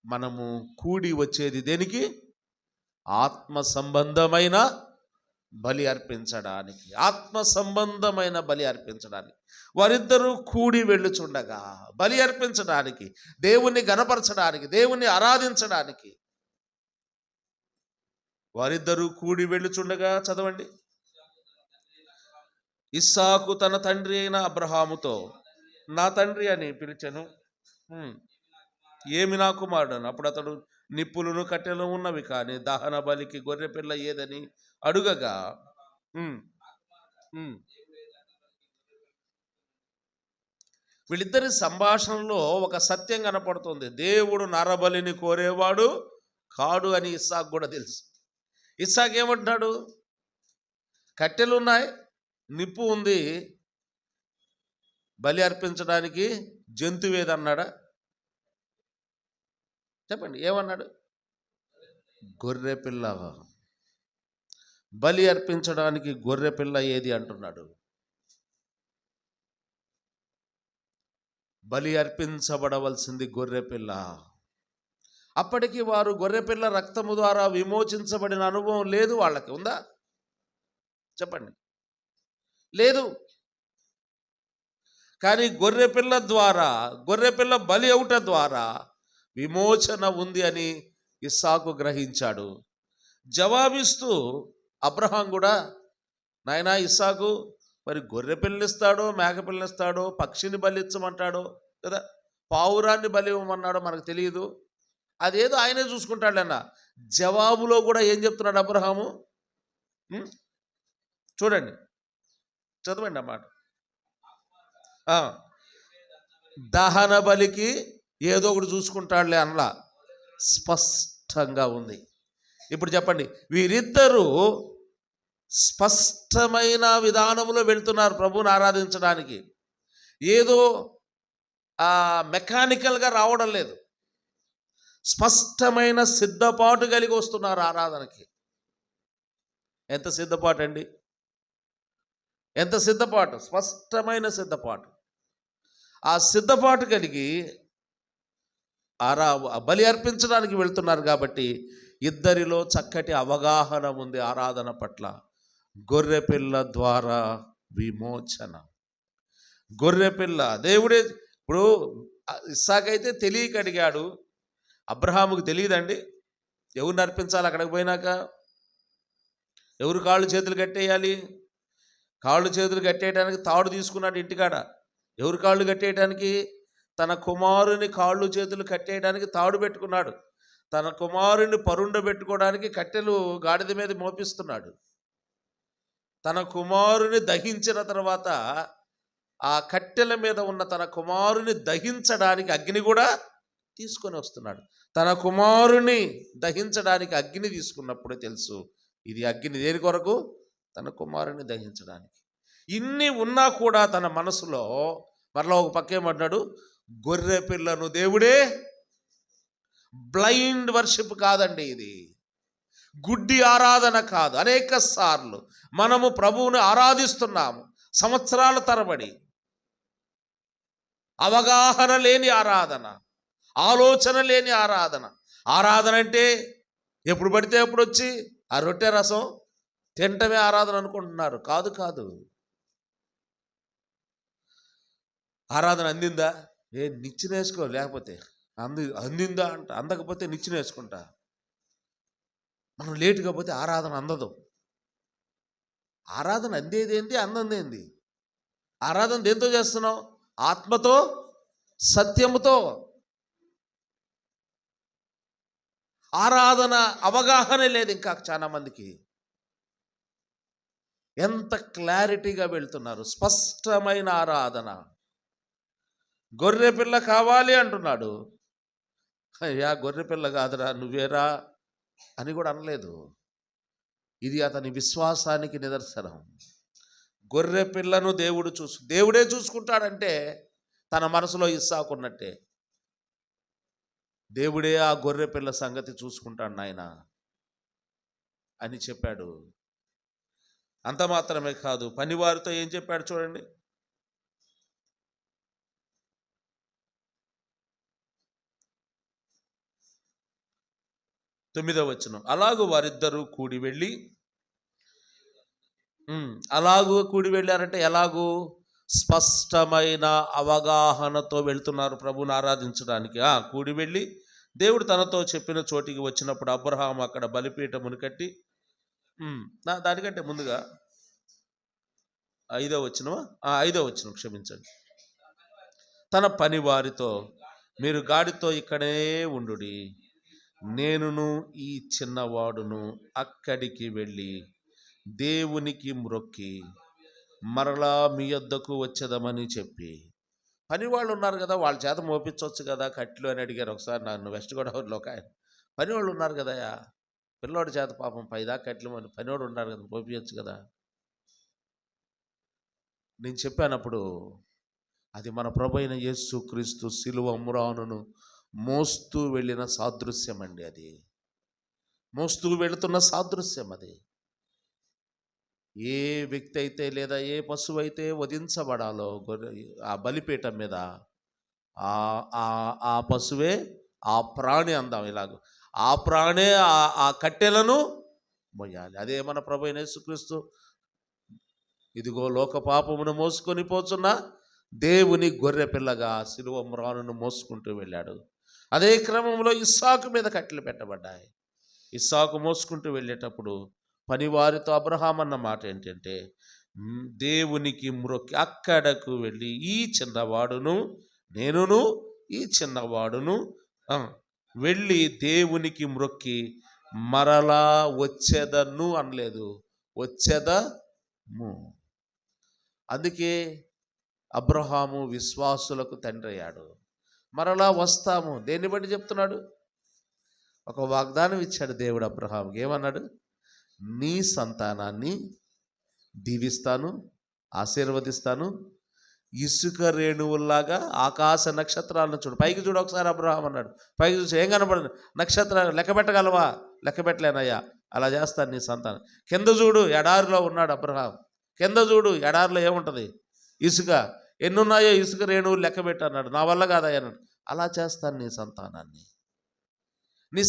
మనము కూడి వచ్చేది దేనికి? ఆత్మ సంబంధమైన బలి అర్పించడానికి. ఆత్మ సంబంధమైన బలి అర్పించడానికి వారిద్దరూ కూడి వెళ్ళుచుండగా, బలి అర్పించడానికి, దేవుణ్ణి గణపరచడానికి, దేవుణ్ణి ఆరాధించడానికి వారిద్దరూ కూడి వెళ్ళుచుండగా. చదవండి. ఇస్సాకు తన తండ్రి అయిన అబ్రహాముతో, నా తండ్రి అని పిలిచెను. ఏమి నా కుమారుడు? అప్పుడు అతడు, నిప్పులను కట్టెలు ఉన్నవి, కానీ దహన బలికి గొర్రెపిల్ల ఏదని అడుగగా. వీళ్ళిద్దరి సంభాషణలో ఒక సత్యం కనపడుతుంది. దేవుడు నరబలిని కోరేవాడు కాడు అని ఇస్సాకు కూడా తెలుసు. ఇస్సాకు ఏమంటున్నాడు? కట్టెలు ఉన్నాయి, నిప్పు ఉంది, బలి అర్పించడానికి జంతువేదన్నాడా? చెప్పండి, ఏమన్నాడు? గొర్రెపిల్ల. బలి అర్పించడానికి గొర్రెపిల్ల ఏది అంటున్నాడు? బలి అర్పించబడవలసింది గొర్రెపిల్ల. అప్పటికి వారు గొర్రెపిల్ల రక్తము ద్వారా విమోచించబడిన అనుభవం లేదు. వాళ్ళకి ఉందా? చెప్పండి, లేదు. కానీ గొర్రెపిల్ల బలి అవుట ద్వారా విమోచన ఉంది అని ఇస్సాకు గ్రహించాడు. జవాబిస్తూ అబ్రహాం కూడా, నాయనా ఇస్సాకు, మరి గొర్రె పిల్లనిస్తాడో, మేక పిల్లనిస్తాడో, పక్షిని బలిచ్చమంటాడో, లేదా పావురాన్ని బలి ఇవ్వమన్నాడో మనకు తెలియదు, అదేదో ఆయనే చూసుకుంటాడన్న జవాబులో కూడా ఏం చెప్తున్నాడు అబ్రహాము? చూడండి, చదవండి అన్నమాట. దహన బలికి ఏదో ఒకటి చూసుకుంటాడులే అనలా, స్పష్టంగా ఉంది. ఇప్పుడు చెప్పండి, వీరిద్దరూ స్పష్టమైన విధానంలో వెళ్తున్నారు ప్రభువుని ఆరాధించడానికి. ఏదో మెకానికల్గా రావడం లేదు, స్పష్టమైన సిద్ధపాటు కలిగి వస్తున్నారు ఆరాధనకి. ఎంత సిద్ధపాటు అండి, ఎంత సిద్ధపాటు! స్పష్టమైన సిద్ధపాటు. ఆ సిద్ధపాటు కలిగి బలి అర్పించడానికి వెళ్తున్నారు కాబట్టి ఇద్దరిలో చక్కటి అవగాహన ఉంది ఆరాధన పట్ల. గొర్రెపిల్ల ద్వారా విమోచన. గొర్రెపిల్ల దేవుడే. ఇప్పుడు ఇస్సాకైతే తెలియక అడిగాడు, అబ్రహాముకు తెలియదండి ఎవరిని అర్పించాలి. అక్కడికి పోయినాక ఎవరు కాళ్ళు చేతులు కట్టేయాలి? కాళ్ళు చేతులు కట్టేయడానికి తాడు తీసుకున్నాడు ఇంటికాడ. ఎవరు కాళ్ళు కట్టేయడానికి? తన కుమారుని కాళ్ళు చేతులు కట్టేయడానికి తాడు పెట్టుకున్నాడు. తన కుమారుని పరుండబెట్టుకోవడానికి కట్టెలు గాడిద మీద మోపిస్తున్నాడు. తన కుమారుని దహించిన తర్వాత ఆ కట్టెల మీద ఉన్న తన కుమారుని దహించడానికి అగ్ని కూడా తీసుకొని వస్తున్నాడు. తన కుమారుని దహించడానికి అగ్ని తీసుకున్నప్పుడే తెలుసు ఇది అగ్ని దేని కొరకు? తన కుమారుని దహించడానికి. ఇన్ని ఉన్నా కూడా తన మనసులో మరలా ఒక పక్కేమన్నాడు, గొర్రె పిల్లను దేవుడే. బ్లైండ్ వర్షిప్ కాదండి ఇది, గుడ్డి ఆరాధన కాదు. అనేక సార్లు మనము ప్రభువుని ఆరాధిస్తున్నాము సంవత్సరాల తరబడి. అవగాహన లేని ఆరాధన, ఆలోచన లేని ఆరాధన. ఆరాధన అంటే ఎప్పుడు పడితే ఎప్పుడు వచ్చి ఆ రొట్టె రసం తింటమే ఆరాధన అనుకుంటున్నారు. కాదు కాదు. ఆరాధన అందిందా? నిచ్చినేసుకో, లేకపోతే అందిందా అంట, అందకపోతే నిచ్చినేసుకుంటా. మనం లేటుగా పోతే ఆరాధన అందదు. ఆరాధన అందేదేంటి, అందందేంది? ఆరాధన దేంతో చేస్తున్నావు? ఆత్మతో, సత్యముతో. ఆరాధన అవగాహన లేదు ఇంకా చాలా మందికి. ఎంత క్లారిటీగా వెళ్తున్నారు, స్పష్టమైన ఆరాధన. గొర్రెపిల్ల కావాలి అంటున్నాడు. అయ్యా గొర్రెపిల్ల కాదురా, నువ్వేరా అని కూడా అనలేదు. ఇది అతని విశ్వాసానికి నిదర్శనం. గొర్రె పిల్లను దేవుడే చూసుకుంటాడంటే తన మనసులో ఇస్సాకున్నట్టే దేవుడే ఆ గొర్రె పిల్ల సంగతి చూసుకుంటాడు నాయన అని చెప్పాడు. అంత మాత్రమే కాదు, పనివారితో ఏం చెప్పాడు చూడండి. తొమ్మిదవ వచనం, అలాగూ వారిద్దరూ కూడి వెళ్ళి. అలాగూ కూడి వెళ్ళారంటే ఎలాగూ? స్పష్టమైన అవగాహనతో వెళ్తున్నారు ప్రభువుని ఆరాధించడానికి. కూడి వెళ్ళి దేవుడు తనతో చెప్పిన చోటికి వచ్చినప్పుడు అబ్రహాము అక్కడ బలిపీఠమును కట్టి, దానికంటే ముందుగా 5వ వచనం, 5వ వచనం క్షమించండి. తన పని వారితో, మీరు గాడితో ఇక్కడే ఉండుడి, నేనును ఈ చిన్నవాడును అక్కడికి వెళ్ళి దేవునికి మ్రొక్కి మరలా మీ యొద్దకు వచ్చేదమని చెప్పి. పని వాళ్ళు ఉన్నారు కదా, వాళ్ళ చేత మోపించవచ్చు కదా కట్లు అని అడిగారు ఒకసారి నన్ను వెస్ట్ గోదావరిలో ఒక ఆయన. పని వాళ్ళు ఉన్నారు కదా, పిల్లోడి చేత పాపం పైదా కట్లు అని పనివాడు ఉన్నారు కదా, మోపించచ్చు కదా. నేను చెప్పానప్పుడు అది మన ప్రభు అయిన యేసు క్రీస్తు సిలువ మ్రానును మోస్తూ వెళ్ళిన సాదృశ్యం అండి. అది మోస్తూ వెళుతున్న సాదృశ్యం. అది ఏ వ్యక్తి అయితే లేదా ఏ పశువు అయితే వధించబడాలో ఆ బలిపీఠం మీద ఆ పశువే, ఆ ప్రాణి అందాం ఇలాగ, ఆ ప్రాణే ఆ కట్టెలను మొయ్యాలి. అదే మన ప్రభు అయిన యేసుక్రీస్తు. ఇదిగో లోక పాపమును మోసుకొని పోతున్న దేవుని గొర్రె పిల్లగా సిలువ మ్రానును మోసుకుంటూ వెళ్ళాడు. అదే క్రమంలో ఇస్సాకు మీద కట్టెలు పెట్టబడ్డాయి. ఇస్సాకు మోసుకుంటూ వెళ్ళేటప్పుడు పనివారితో అబ్రహాం అన్న మాట ఏంటంటే, దేవునికి మ్రొక్కి అక్కడకు వెళ్ళి ఈ చిన్నవాడును నేనును ఈ చిన్నవాడును వెళ్ళి దేవునికి మ్రొక్కి మరలా వచ్చేదను అనలేదు, వచ్చేదము. అందుకే అబ్రహాము విశ్వాసులకు తండ్రి అయ్యాడు. మరలా వస్తాము దేన్ని బట్టి చెప్తున్నాడు? ఒక వాగ్దానం ఇచ్చాడు దేవుడు అబ్రహాముకి. ఏమన్నాడు? నీ సంతానాన్ని దీవిస్తాను, ఆశీర్వదిస్తాను, ఇసుక రేణువుల్లాగా ఆకాశ నక్షత్రాలను చూడు. పైకి చూడు ఒకసారి అబ్రహాం అన్నాడు. పైకి చూసి ఏం కనపడదు? నక్షత్రాలు లెక్క పెట్టగలవా? లెక్క పెట్టలేనయ్యా. అలా చేస్తాను నీ సంతానం. కింద చూడు, ఎడారిలో ఉన్నాడు అబ్రహాం. కింద చూడు, ఎడారిలో ఏముంటుంది? ఇసుక. ఎన్నున్నాయో ఇసుక రేణువులు లెక్క పెట్టన్నాడు. నా వల్ల కాదయ్యా అన్నాడు. అలా చేస్తాను నీ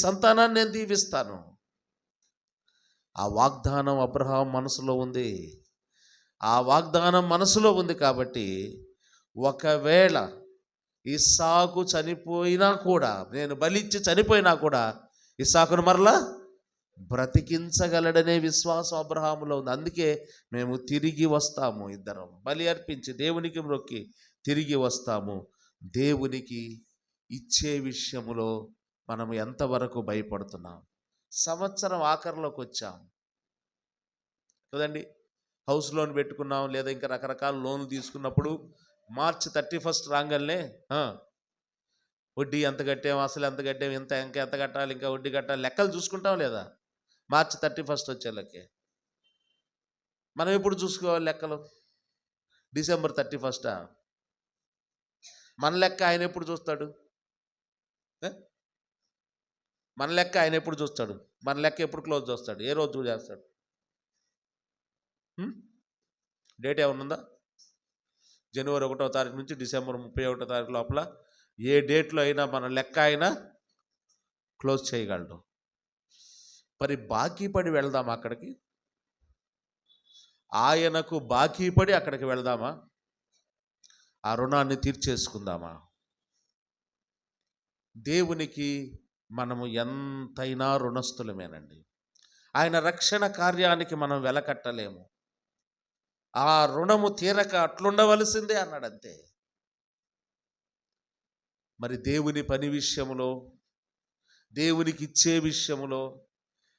సంతానాన్ని నేను దీవిస్తాను. ఆ వాగ్దానం అబ్రహాం మనసులో ఉంది. ఆ వాగ్దానం మనసులో ఉంది కాబట్టి ఒకవేళ ఇస్సాకు చనిపోయినా కూడా, నేను బలిచ్చి చనిపోయినా కూడా ఇస్సాకును మరలా బ్రతికించగలడనే విశ్వాసం అబ్రహాములో ఉంది. అందుకే మేము తిరిగి వస్తాము, ఇద్దరం బలి అర్పించి దేవునికి మొక్కి తిరిగి వస్తాము. దేవునికి ఇచ్చే విషయములో మనం ఎంతవరకు భయపడుతున్నాం? సంవత్సరం ఆఖరిలోకి వచ్చాం కదండి. హౌస్ లోన్ పెట్టుకున్నాం, లేదా ఇంకా రకరకాల లోన్లు తీసుకున్నప్పుడు మార్చి 31 రాగానే వడ్డీ ఎంత కట్టాం, అసలు ఎంత కట్టాం, ఇంకా ఎంత కట్టాలి, ఇంకా వడ్డీ కట్టాలి, లెక్కలు చూసుకుంటాం లేదా? మార్చి 31 వచ్చేళ్ళకి మనం ఎప్పుడు చూసుకోవాలి లెక్కలు? డిసెంబర్ 31 మన లెక్క ఆయన ఎప్పుడు చూస్తాడు? మన లెక్క ఆయన ఎప్పుడు చూస్తాడు? మన లెక్క ఎప్పుడు క్లోజ్ చేస్తాడు? ఏ రోజు చేస్తాడు? డేట్ ఏమన్నా? జనవరి 1వ తారీఖు నుంచి డిసెంబర్ 31వ తారీఖు లోపల ఏ డేట్లో అయినా మన లెక్క అయినా క్లోజ్ చేయగలడు. మరి బాకీ పడి వెళ్దామా అక్కడికి? ఆయనకు బాకీ పడి అక్కడికి వెళ్దామా? ఆ రుణాన్ని తీర్చేసుకుందామా? దేవునికి మనము ఎంతైనా రుణస్థులమేనండి. ఆయన రక్షణ కార్యానికి మనం వెలకట్టలేము. ఆ రుణము తీరక అట్లుండవలసిందే అన్నాడు, అంతే. మరి దేవుని పని విషయంలో, దేవునికి ఇచ్చే విషయంలో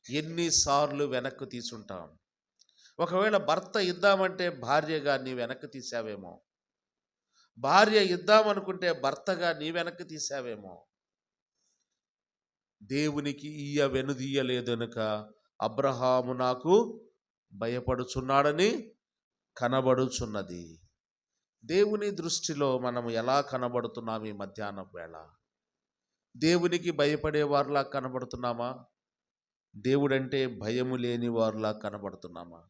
ఎన్నిసార్లు వెనక్కు తీసుంటాం? ఒకవేళ భర్త ఇద్దామంటే భార్యగా నీ వెనక్కి తీసావేమో, భార్య ఇద్దామనుకుంటే భర్తగా నీ వెనక్కి తీసావేమో. దేవునికి వెనుదీయలేదనుక అబ్రహాము నాకు భయపడుచున్నాడని కనబడుచున్నది. దేవుని దృష్టిలో మనము ఎలా కనబడుతున్నాం ఈ మధ్యాహ్నం వేళ? దేవునికి భయపడే వారిలా కనబడుతున్నామా? దేవుడంటే భయము లేని వారిలా కనబడుతున్నామా?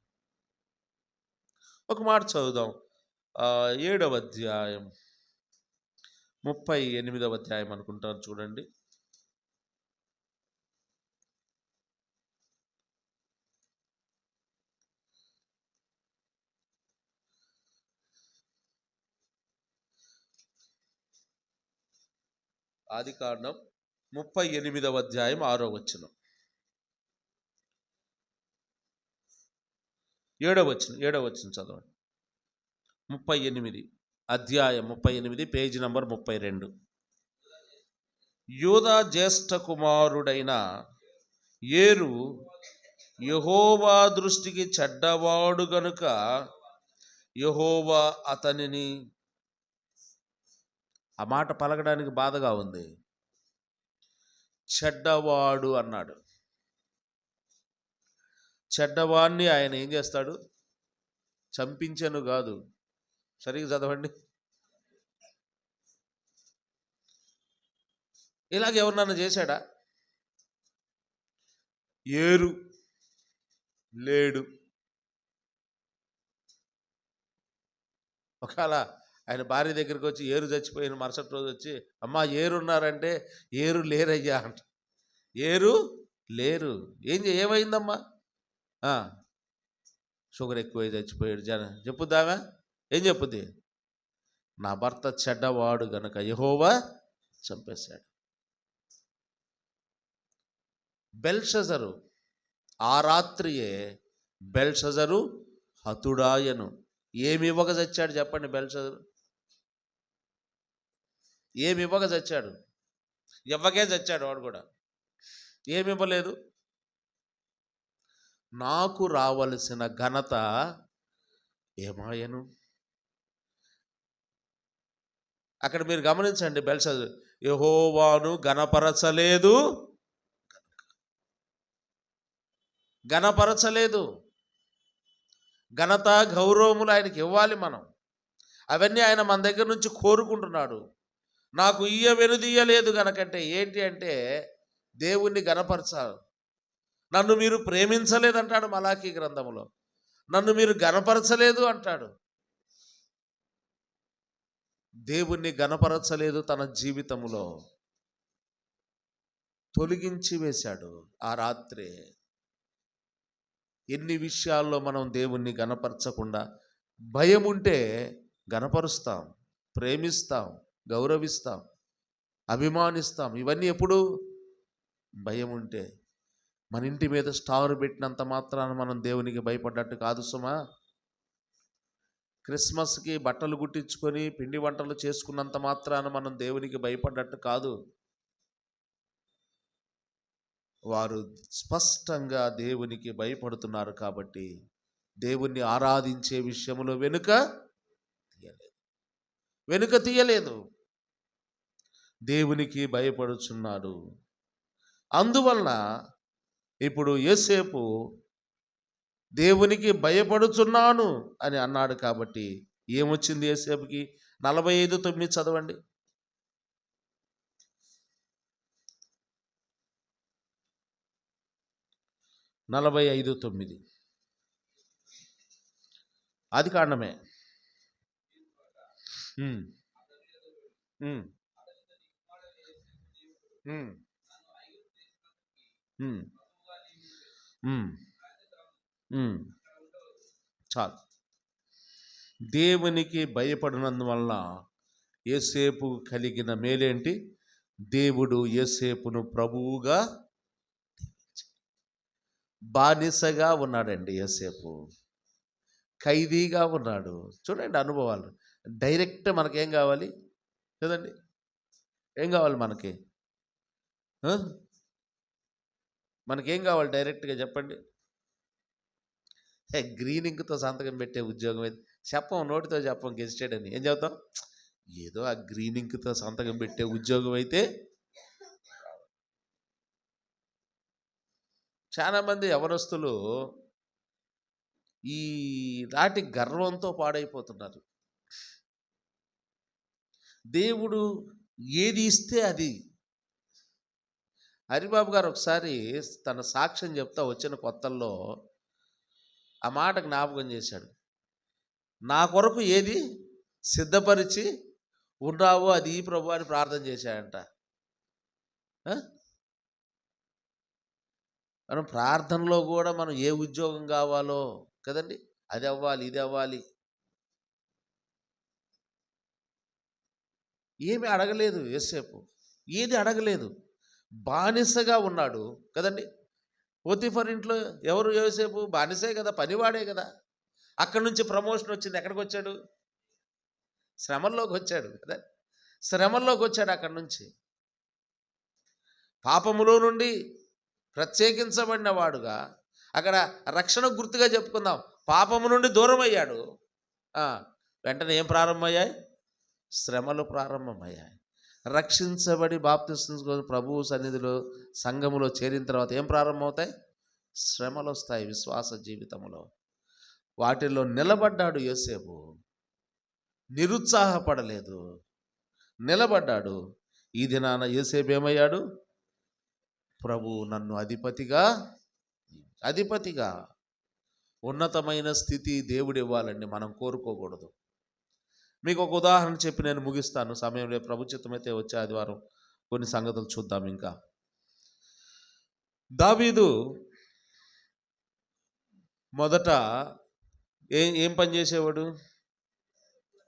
ఒక మాట చదువుదాం. 7వ అధ్యాయం 38వ అధ్యాయం అనుకుంటాను, చూడండి. ఆదికాండం 38వ అధ్యాయం 6వ వచనం, 7వ వచనం చదవండి. 38 అధ్యాయం 38 పేజీ నంబర్ 32. యూదా జ్యేష్ఠ కుమారుడైన ఏరు యెహోవా దృష్టికి చెడ్డవాడు గనుక యెహోవా అతనిని, ఆ మాట పలకడానికి బాధగా ఉంది, చెడ్డవాడు అన్నాడు. చెడ్డవాడిని ఆయన ఏం చేస్తాడు? చంపించను కాదు. సరిగ్గా చదవండి. ఇలాగ ఎవరినన్నా చేశాడా? ఏరు లేడు. ఒకవేళ ఆయన భార్య దగ్గరికి వచ్చి ఏరు చచ్చిపోయిన మరుసటి రోజు వచ్చి, అమ్మా ఏరున్నారంటే, ఏరు లేరయ్యా అంట. ఏరు లేరు. ఏమైందమ్మా? షుగర్ ఎక్కువై చచ్చిపోయాడు. చెప్పుద్దామా? ఏం చెప్పుద్ది? నా భర్త చెడ్డవాడు గనుక యెహోవా చంపేశాడు. బెల్షజరు, ఆ రాత్రియే బెల్షజరు హతుడాయను. ఏమి ఇవ్వక చచ్చాడు చెప్పండి? బెల్షజరు ఏమి ఇవ్వక చచ్చాడు? ఇవ్వకే చచ్చాడు వాడు కూడా. ఏమి ఇవ్వలేదు. నాకు రావలసిన ఘనత ఏమాయను? అక్కడ మీరు గమనించండి, బెల్షజరు యెహోవాను గణపరచలేదు. ఘనత గౌరవములు ఆయనకి ఇవ్వాలి మనం. అవన్నీ ఆయన మన దగ్గర నుంచి కోరుకుంటున్నాడు. నాకు వెనుదీయలేదు గనకంటే ఏంటి అంటే దేవుణ్ణి గణపరచాలి. నన్ను మీరు ప్రేమించలేదంటాడు మలాకీ గ్రంథంలో. నన్ను మీరు గణపరచలేదు అంటాడు. దేవుణ్ణి గణపరచలేదు, తన జీవితంలో తొలగించి వేశాడు. ఆ రాత్రే ఎన్ని విషయాల్లో మనం దేవుణ్ణి గణపరచకుండా, భయం ఉంటే గణపరుస్తాం, ప్రేమిస్తాం, గౌరవిస్తాం, అభిమానిస్తాం. ఇవన్నీ ఎప్పుడు? భయం ఉంటే. మన ఇంటి మీద స్టార్ పెట్టినంత మాత్రాన మనం దేవునికి భయపడ్డట్టు కాదు సుమా. క్రిస్మస్కి బట్టలు గుట్టించుకొని పిండి వంటలు చేసుకున్నంత మాత్రాన మనం దేవునికి భయపడ్డట్టు కాదు. వారు స్పష్టంగా దేవునికి భయపడుతున్నారు కాబట్టి దేవుణ్ణి ఆరాధించే విషయంలో వెనుక తీయలేదు. దేవునికి భయపడుచున్నాడు. అందువలన ఇప్పుడు యోసేపు దేవునికి భయపడుచున్నాను అని అన్నాడు కాబట్టి ఏమొచ్చింది యోసేపుకి? 45:9 చదవండి. 45:9 ఆది కాండమే. చాలు. దేవునికి భయపడినందువల్ల యోసేపు కలిగిన మేలేంటి? దేవుడు యోసేపును ప్రభువుగా, బానిసగా ఉన్నాడండి యోసేపు, ఖైదీగా ఉన్నాడు. చూడండి అనుభవాలు. డైరెక్ట్ మనకేం కావాలి కదండి? ఏం కావాలి మనకి? మనకేం కావాలి డైరెక్ట్గా చెప్పండి? గ్రీన్ ఇంక్తో సంతకం పెట్టే ఉద్యోగం అయితే చెప్పం, నోటితో చెప్పం గెజిటెడ్ అని. ఏం చెప్తాం? ఏదో ఆ గ్రీన్ ఇంక్తో సంతకం పెట్టే ఉద్యోగం అయితే. చాలామంది యవనస్తులు ఈ నాటి గర్వంతో పాడైపోతున్నారు. దేవుడు ఏది ఇస్తే అది. హరిబాబు గారు ఒకసారి తన సాక్ష్యం చెప్తా వచ్చిన కొత్తల్లో ఆ మాట జ్ఞాపకం చేశాడు. నా కొరకు ఏది సిద్ధపరిచి ఉన్నావో అది ఈ ప్రభు అని ప్రార్థన చేశాడంట. మనం ప్రార్థనలో కూడా మనం ఏ ఉద్యోగం కావాలో కదండి, అది అవ్వాలి, ఇది అవ్వాలి, ఏమి అడగలేదు యోసేపు. ఏది అడగలేదు, బానిసగా ఉన్నాడు కదండి. పోతీఫర్ ఇంట్లో ఎవరు యోసేపు? బానిసే కదా, పనివాడే కదా. అక్కడి నుంచి ప్రమోషన్ వచ్చింది. ఎక్కడికి వచ్చాడు? శ్రమల్లోకి వచ్చాడు కదా. శ్రమల్లోకి వచ్చాడు. అక్కడి నుంచి పాపములో నుండి ప్రత్యేకించబడిన వాడుగా, అక్కడ రక్షణ గుర్తుగా చెప్పుకుందాం, పాపము నుండి దూరం అయ్యాడు. వెంటనే ఏం ప్రారంభమయ్యాయి? శ్రమలు ప్రారంభమయ్యాయి. రక్షించబడి బాప్తిస్మం ప్రభువు సన్నిధిలో సంఘములో చేరిన తర్వాత ఏం ప్రారంభమవుతాయి? శ్రమలు వస్తాయి విశ్వాస జీవితంలో. వాటిల్లో నిలబడ్డాడు యోసేపు, నిరుత్సాహపడలేదు, నిలబడ్డాడు. ఈ దినాన యోసేపు ఏమయ్యాడు? ప్రభు నన్ను అధిపతిగా ఉన్నతమైన స్థితి దేవుడు ఇవ్వాలండి, మనం కోరుకోకూడదు. మీకు ఒక ఉదాహరణ చెప్పి నేను ముగిస్తాను. సమయం రేపు ప్రభు చిత్తమైతే వచ్చే ఆదివారం కొన్ని సంగతులు చూద్దాం. ఇంకా దావీదు మొదట ఏం పని చేసేవాడు?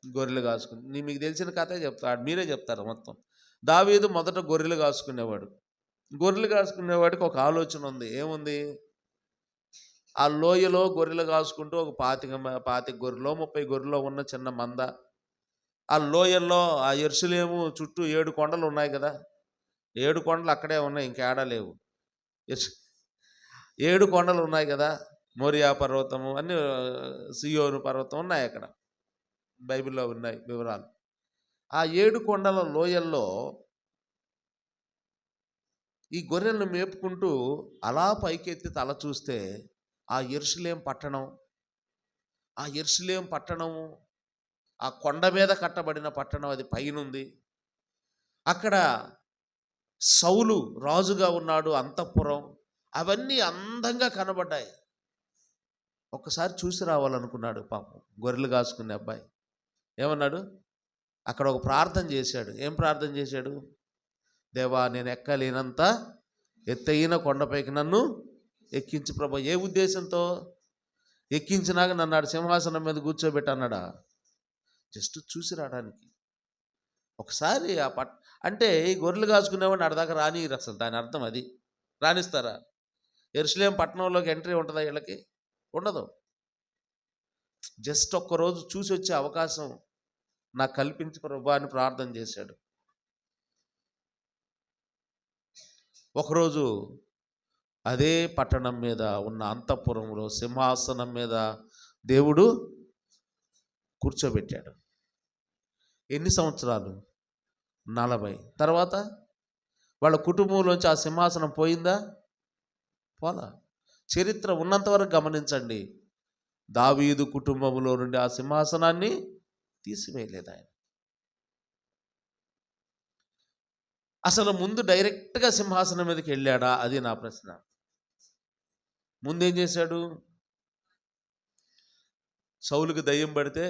గొర్రెలు కాసుకుని. మీకు తెలిసిన కథే చెప్తాడు, మీరే చెప్తారు మొత్తం. దావీదు మొదట గొర్రెలు కాసుకునేవాడు. గొర్రెలు కాసుకునేవాడికి ఒక ఆలోచన ఉంది. ఏముంది? ఆ లోయలో గొర్రెలు కాసుకుంటూ ఒక 25 గొర్రెలో 30 గొర్రెలో ఉన్న చిన్న మంద, ఆ లోయల్లో ఆ యెరూషలేము చుట్టూ 7 కొండలు ఉన్నాయి కదా. 7 కొండలు అక్కడే ఉన్నాయి, ఇంకేడా లేవు. 7 కొండలు ఉన్నాయి కదా. మోరియా పర్వతము, అన్ని సియోను పర్వతం ఉన్నాయి అక్కడ, బైబిల్లో ఉన్నాయి వివరాలు. ఆ 7 కొండల లోయల్లో ఈ గొర్రెలను మేపుకుంటూ అలా పైకెత్తి తల చూస్తే ఆ యెరూషలేం పట్టణము, ఆ కొండ మీద కట్టబడిన పట్టణం, అది పైనుంది. అక్కడ సౌలు రాజుగా ఉన్నాడు, అంతఃపురం, అవన్నీ అందంగా కనబడ్డాయి. ఒక్కసారి చూసి రావాలనుకున్నాడు పాపం గొర్రెలు కాసుకునే అబ్బాయి. ఏమన్నాడు? అక్కడ ఒక ప్రార్థన చేశాడు. ఏం ప్రార్థన చేశాడు? దేవా, నేను ఎక్కలేనంత ఎత్తైన కొండపైకి నన్ను ఎక్కించు ప్రభా. ఏ ఉద్దేశంతో? ఎక్కించినాక నన్ను ఆడు సింహాసనం మీద కూర్చోబెట్టి అన్నాడా? జస్ట్ చూసి రావడానికి. ఒకసారి అంటే ఈ గొర్రెలు కాచుకునేవాడిని ఆడదాకా రానియరు. అసలు దాని అర్థం అది. రాణిస్తారా? యెరూషలేము పట్టణంలోకి ఎంట్రీ ఉంటుందా వీళ్ళకి? ఉండదు. జస్ట్ ఒక్కరోజు చూసి వచ్చే అవకాశం నాకు కల్పించి ప్రభువా అని ప్రార్థన చేశాడు. ఒకరోజు అదే పట్టణం మీద ఉన్న అంతఃపురంలో సింహాసనం మీద దేవుడు కూర్చోబెట్టాడు. ఎన్ని సంవత్సరాలు? 40. తర్వాత వాళ్ళ కుటుంబంలోంచి ఆ సింహాసనం పోయిందా? పోలా. చరిత్ర ఉన్నంతవరకు గమనించండి. దావీదు కుటుంబంలో నుండి ఆ సింహాసనాన్ని తీసివేయలేదు ఆయన. అసలు ముందు డైరెక్ట్గా సింహాసనం మీదకి వెళ్ళాడా? అది నా ప్రశ్న. ముందేం చేశాడు? సౌలుకి దయ్యం పడితే,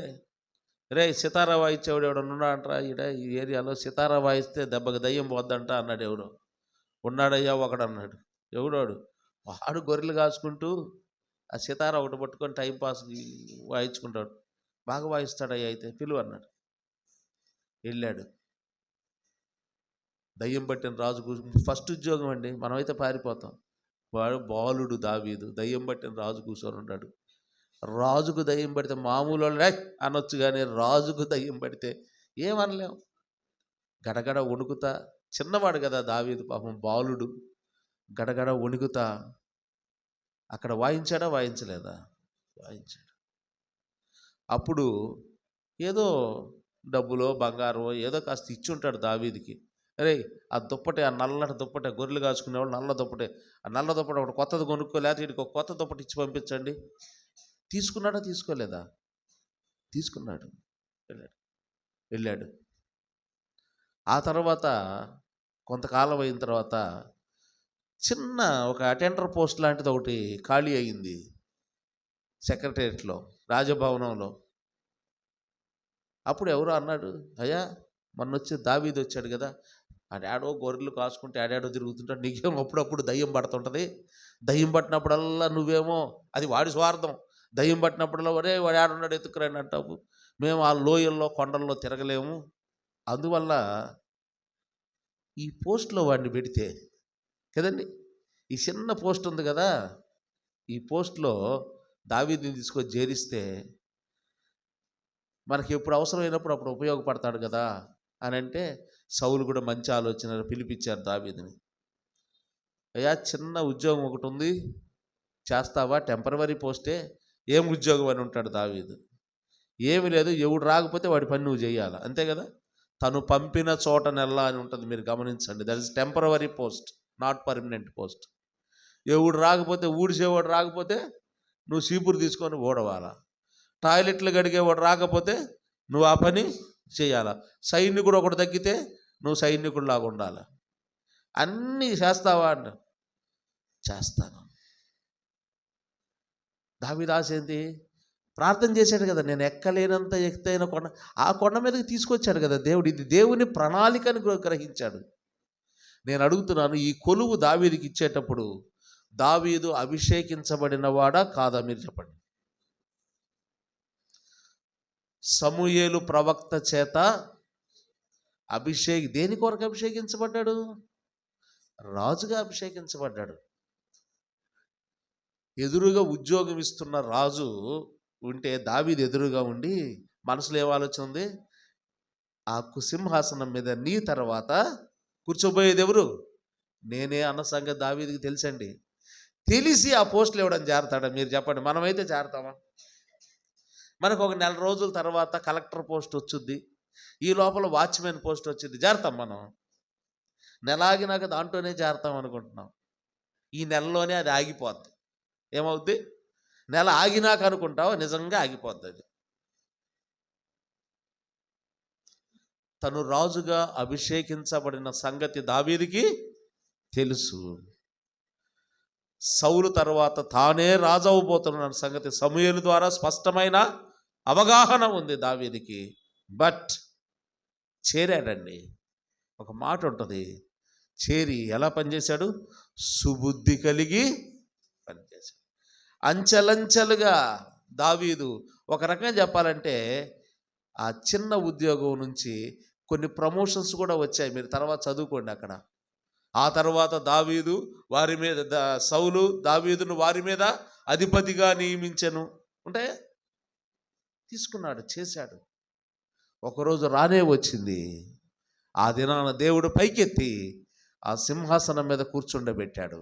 రే సితారా వాయించేవాడు ఎవడన్నా అంటారా ఈ ఏరియాలో? సితారా వాయిస్తే దెబ్బకి దయ్యం పోద్దంట అన్నాడు. ఎవడో ఉన్నాడయ్యా ఒకడు అన్నాడు. ఎవడాడు? వాడు గొర్రెలు కాసుకుంటూ ఆ సితారా ఒకటి పట్టుకొని టైంపాస్ వాయించుకుంటాడు. బాగా వాయిస్తాడయ్యా, అయితే పిలువ అన్నాడు. వెళ్ళాడు. దయ్యం పట్టిన రాజు ఫస్ట్ ఉద్యోగం అండి. మనమైతే పారిపోతాం. వాడు బాలుడు దావీదు దయ్యం పట్టిన రాజు కూర్చొని ఉన్నాడు. రాజుకు దయ్యం పడితే మామూలు వాళ్ళు అనొచ్చు, కానీ రాజుకు దయ్యం పడితే ఏమనలేం. గడగడ వణుకుతా, చిన్నవాడు కదా దావీదు, పాపం బాలుడు, గడగడ వణుకుతా అక్కడ వాయించాడా? వాయించలేదా? వాయించాడు. అప్పుడు ఏదో డబ్బులో బంగారమో ఏదో కాస్త ఇచ్చి ఉంటాడు దావీదికి. అరే ఆ దుప్పటే, ఆ నల్లటి దుప్పటే, గొర్రెలు కాచుకునేవాళ్ళు నల్ల దుప్పటే, ఆ నల్ల దుప్పటి ఒకటి కొత్తది కొనుక్కోలేకపోతే వీడికి ఒక కొత్త దుప్పటి ఇచ్చి పంపించండి. తీసుకున్నాడా? తీసుకోలేదా? తీసుకున్నాడు. వెళ్ళాడు. ఆ తర్వాత కొంతకాలం అయిన తర్వాత చిన్న ఒక అటెండర్ పోస్ట్ లాంటిది ఒకటి ఖాళీ అయ్యింది సెక్రటేరియట్లో, రాజభవనంలో. అప్పుడు ఎవరో అన్నాడు, అయ్యా మొన్న వచ్చి దావీదు వచ్చాడు కదా, ఆడాడో గొర్రెలు కాసుకుంటే ఆడాడో తిరుగుతుంటాడు, నీకేమో అప్పుడప్పుడు దయ్యం పడుతుంటుంది. దయ్యం పట్టినప్పుడల్లా నువ్వేమో, అది వాడి స్వార్థం, దయ్యం పట్టినప్పుడల్లా ఒరే వాడు ఆడున్నాడు ఎత్తుకురాని అంటావు. మేము ఆ లోయల్లో కొండల్లో తిరగలేము, అందువల్ల ఈ పోస్ట్లో వాడిని పెడితే కదండి, ఈ చిన్న పోస్ట్ ఉంది కదా, ఈ పోస్ట్లో దావీదుని తీసుకొని చేరిస్తే మనకి ఎప్పుడు అవసరమైనప్పుడు అప్పుడు ఉపయోగపడతాడు కదా అని అంటే, సౌలు కూడా మంచి ఆలోచన పిలిపించారు దావీదుని. అయ్యా చిన్న ఉద్యోగం ఒకటి ఉంది, చేస్తావా? టెంపరవరీ పోస్టే. ఏం ఉద్యోగం అని ఉంటాడు దావీదు. ఏమి లేదు, ఎవడు రాకపోతే వాడి పని నువ్వు చేయాలి, అంతే కదా. తను పంపిన చోట నెల అని ఉంటుంది, మీరు గమనించండి. That is temporary post, not permanent post. ఎవడు రాకపోతే, ఊడిసేవాడు రాకపోతే నువ్వు చీపురు తీసుకొని ఓడవాలా. టాయిలెట్లు గడిగేవాడు రాకపోతే నువ్వు ఆ పని చేయాలా. సైనికుడు ఒకటి తగ్గితే నువ్వు సైనికుడిలాగా ఉండాలి. అన్నీ చేస్తావా అంట. చేస్తాను. దావీదు ఆశ ఏంటి? ప్రార్థన చేశాడు కదా, నేను ఎక్కలేనంత ఎత్తైన కొండ, ఆ కొండ మీదకి తీసుకొచ్చాడు కదా దేవుడు. ఇది దేవుని ప్రణాళికని గ్రహించాడు. నేను అడుగుతున్నాను, ఈ కొలువు దావీదుకి ఇచ్చేటప్పుడు దావీదు అభిషేకించబడినవాడా కాదా? మీరు చెప్పండి. సమూయేలు ప్రవక్త చేత దేని కొరకు అభిషేకించబడ్డాడు? రాజుగా అభిషేకించబడ్డాడు. ఎదురుగా ఉద్యోగం ఇస్తున్న రాజు ఉంటే దావీదు ఎదురుగా ఉండి మనసులో ఏం ఆలోచన ఉంది? ఆ సింహాసనం మీద నీ తర్వాత కూర్చోబోయేది ఎవరు? నేనే అన్న సంగతి దావీదుకి తెలుసండి. తెలిసి ఆ పోస్టులు ఇవ్వడం చేరతాడా? మీరు చెప్పండి. మనమైతే చేరతామా? మనకు ఒక నెల రోజుల తర్వాత కలెక్టర్ పోస్ట్ వచ్చుద్ది, ఈ లోపల వాచ్మెన్ పోస్ట్ వచ్చింది, చేరతాం మనం. నెల ఆగినాక దాంట్లోనే చేరతాం అనుకుంటున్నాం. ఈ నెలలోనే అది ఆగిపోద్ది. ఏమవుద్ది? నెల ఆగినాక అనుకుంటావు, నిజంగా ఆగిపోద్ది అది. తను రాజుగా అభిషేకించబడిన సంగతి దావీదుకి తెలుసు. సౌలు తర్వాత తానే రాజు అవబోతున్న సంగతి సమూయేలు ద్వారా స్పష్టమైన అవగాహన ఉంది దావీదుకి. బట్ చేరాడండి. ఒక మాట ఉంటుంది, చేరి ఎలా పనిచేశాడు? సుబుద్ధి కలిగి పనిచేశాడు. అంచెలంచెలుగా దావీదు, ఒక రకంగా చెప్పాలంటే ఆ చిన్న ఉద్యోగం నుంచి కొన్ని ప్రమోషన్స్ కూడా వచ్చాయి. మీరు తర్వాత చదువుకోండి అక్కడ. ఆ తర్వాత దావీదు వారి మీద సౌలు దావీదును వారి మీద అధిపతిగా నియమించెను. అంటే తీసుకున్నాడు, చేశాడు. ఒకరోజు రానే వచ్చింది. ఆ దినాన దేవుడు పైకెత్తి ఆ సింహాసనం మీద కూర్చుండబెట్టాడు.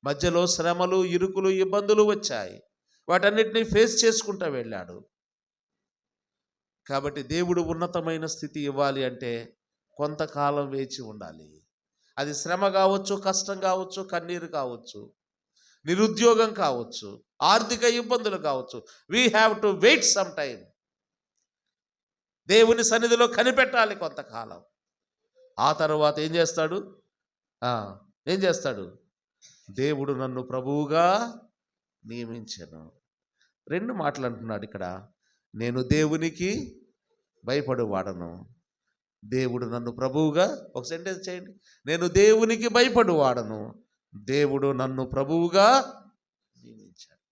మధ్యలో శ్రమలు, ఇరుకులు, ఇబ్బందులు వచ్చాయి. వాటన్నిటినీ ఫేస్ చేసుకుంటూ వెళ్ళాడు. కాబట్టి దేవుడు ఉన్నతమైన స్థితి ఇవ్వాలి అంటే కొంతకాలం వేచి ఉండాలి. అది శ్రమ కావచ్చు, కష్టం కావచ్చు, కన్నీరు కావచ్చు, నిరుద్యోగం కావచ్చు, ఆర్థిక ఇబ్బందులు కావచ్చు. We have to wait some time. దేవుని సన్నిధిలో కనిపెట్టాలి కొంతకాలం. ఆ తర్వాత ఏం చేస్తాడు? ఏం చేస్తాడు? దేవుడు నన్ను ప్రభువుగా నియమించాను. 2 మాటలు అంటున్నాడు ఇక్కడ. నేను దేవునికి భయపడువాడను, దేవుడు నన్ను ప్రభువుగా. ఒక సెంటెన్స్ చేయండి. నేను దేవునికి భయపడువాడను, దేవుడు నన్ను ప్రభువుగా నియమించాడు.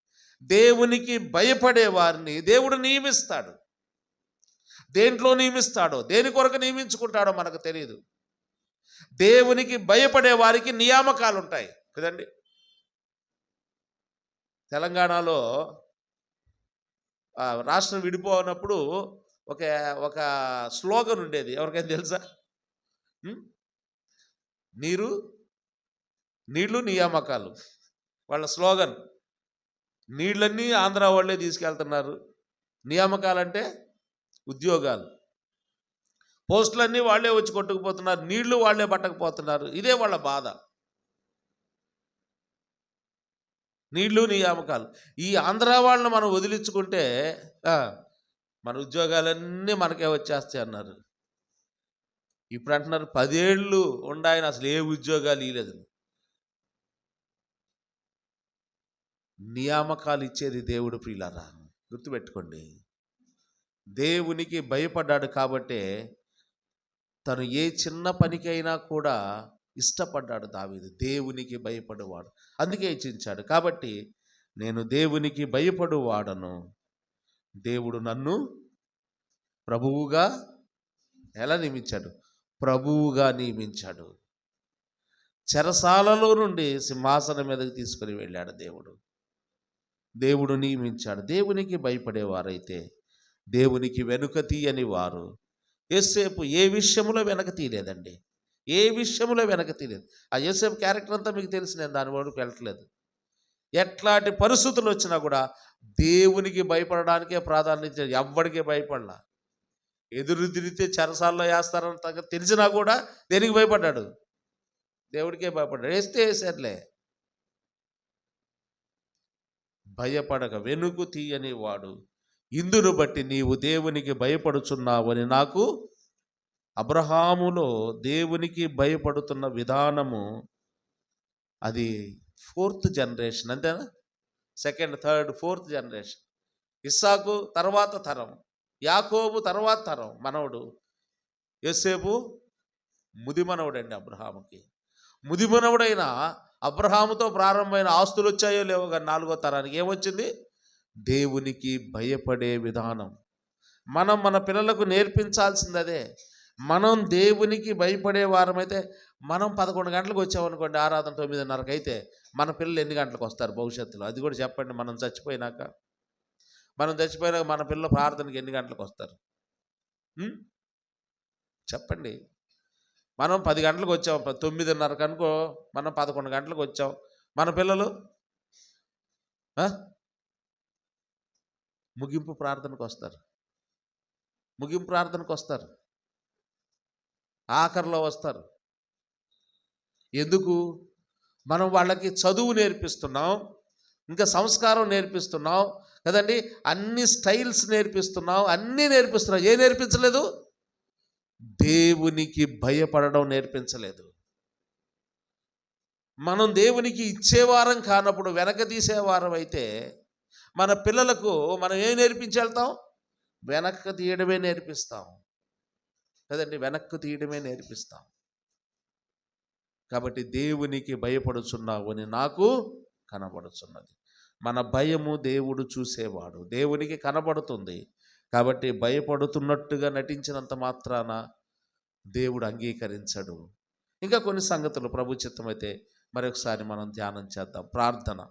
దేవునికి భయపడే వారిని దేవుడు నియమిస్తాడు. దేంట్లో నియమిస్తాడో, దేని కొరకు నియమించుకుంటాడో మనకు తెలియదు. దేవునికి భయపడే వారికి నియామకాలు ఉంటాయి కదండి. తెలంగాణలో రాష్ట్రం విడిపోయినప్పుడు ఒక ఒక స్లోగన్ ఉండేది, ఎవరికైనా తెలుసా? నీళ్లు నియామకాలు వాళ్ళ స్లోగన్. నీళ్ళన్నీ ఆంధ్ర వాళ్ళే తీసుకెళ్తున్నారు, నియామకాలంటే ఉద్యోగాలు, పోస్టులన్నీ వాళ్ళే వచ్చి కొట్టుకుపోతున్నారు, నీళ్లు వాళ్ళే పట్టకపోతున్నారు. ఇదే వాళ్ళ బాధ. నీళ్లు నియామకాలు. ఈ ఆంధ్ర వాళ్ళని మనం వదిలించుకుంటే మన ఉద్యోగాలన్నీ మనకే వచ్చేస్తాయి అన్నారు. ఇప్పుడు అంటున్నారు 10 ఏళ్ళు ఉండాయని అసలు ఏ ఉద్యోగాలు ఇవ్వలేదు. నియామకాలు ఇచ్చేది దేవుడు. ప్రియులారా, గుర్తుపెట్టుకోండి. దేవునికి భయపడ్డాడు కాబట్టే తను ఏ చిన్న పనికైనా కూడా ఇష్టపడ్డాడు దావీదు. దేవునికి భయపడువాడు, అందుకే ఇచ్చించాడు. కాబట్టి నేను దేవునికి భయపడువాడను, దేవుడు నన్ను ప్రభువుగా ఎలా నియమించాడు? ప్రభువుగా నియమించాడు. చెరసాలలో నుండి సింహాసనం మీదకి తీసుకుని వెళ్ళాడు దేవుడు నియమించాడు. దేవునికి భయపడేవారైతే దేవునికి వెనుక తీయని వారు. యోసేపు ఏ విషయంలో వెనక తీయలేదండి, ఏ విషయంలో వెనక తీయలేదు. ఆ యోసేపు క్యారెక్టర్ అంతా మీకు తెలిసి నేను దాని వరకు వెళ్ళట్లేదు. ఎట్లాంటి పరిస్థితులు వచ్చినా కూడా దేవునికి భయపడడానికే ప్రాధాన్యత. ఎవ్వడికే భయపడలా. ఎదురు తిరిగితే చెరసాల్లో వేస్తారని తెలిసినా కూడా దేనికి భయపడ్డాడు? దేవుడికే భయపడ్డాడు. వేస్తే వేసారులే. భయపడక వెనుకు తీయని వాడు. ఇందును బట్టి నీవు దేవునికి భయపడుచున్నావని నాకు. అబ్రహాములో దేవునికి భయపడుతున్న విధానము అది 4th జనరేషన్, అంతేనా? 2nd, 3rd, 4th generation. ఇస్సాకు తర్వాత తరం, యాకోబు తర్వాత తరం మనవడు. యోసేపు ముదిమనవుడండి అబ్రహాముకి. ముదిమనవుడైన అబ్రహాముతో ప్రారంభమైన ఆస్తులు వచ్చాయో లేవో కానీ 4వ తరానికి ఏమొచ్చింది? దేవునికి భయపడే విధానం. మనం మన పిల్లలకు నేర్పించాల్సింది అదే. మనం దేవునికి భయపడే వారమైతే మనం 11 గంటలకు వచ్చామనుకోండి, ఆరాధన 9:30కి అయితే మన పిల్లలు ఎన్ని గంటలకు వస్తారు భవిష్యత్తులో? అది కూడా చెప్పండి. మనం చచ్చిపోయినాక మన పిల్లలు ప్రార్థనకి ఎన్ని గంటలకు వస్తారు చెప్పండి. మనం 10 గంటలకు వచ్చాం, 9:30కి అనుకో, మనం 11 గంటలకు వచ్చాం. మన పిల్లలు ముగింపు ప్రార్థనకు వస్తారు, ఆఖరిలో వస్తారు. ఎందుకు? మనం వాళ్ళకి చదువు నేర్పిస్తున్నాం, ఇంకా సంస్కారం నేర్పిస్తున్నాం కదండి, అన్ని స్టైల్స్ నేర్పిస్తున్నాం, అన్నీ నేర్పిస్తున్నాం. ఏ నేర్పించలేదు? దేవునికి భయపడడం నేర్పించలేదు. మనం దేవునికి ఇచ్చేవారం కానప్పుడు వెనక తీసేవారం అయితే మన పిల్లలకు మనం ఏం నేర్పించి వెళ్తాం? వెనక తీయడమే నేర్పిస్తాం. కదండి, వెనక్కు తీయడమే నేర్పిస్తాం. కాబట్టి దేవునికి భయపడుచున్నావు అని నాకు కనబడుచున్నది. మన భయము దేవుడు చూసేవాడు, దేవునికి కనబడుతుంది. కాబట్టి భయపడుతున్నట్టుగా నటించినంత మాత్రాన దేవుడు అంగీకరించడు. ఇంకా కొన్ని సంగతులు ప్రభు చిత్తమైతే మరొకసారి మనం ధ్యానం చేద్దాం. ప్రార్థన.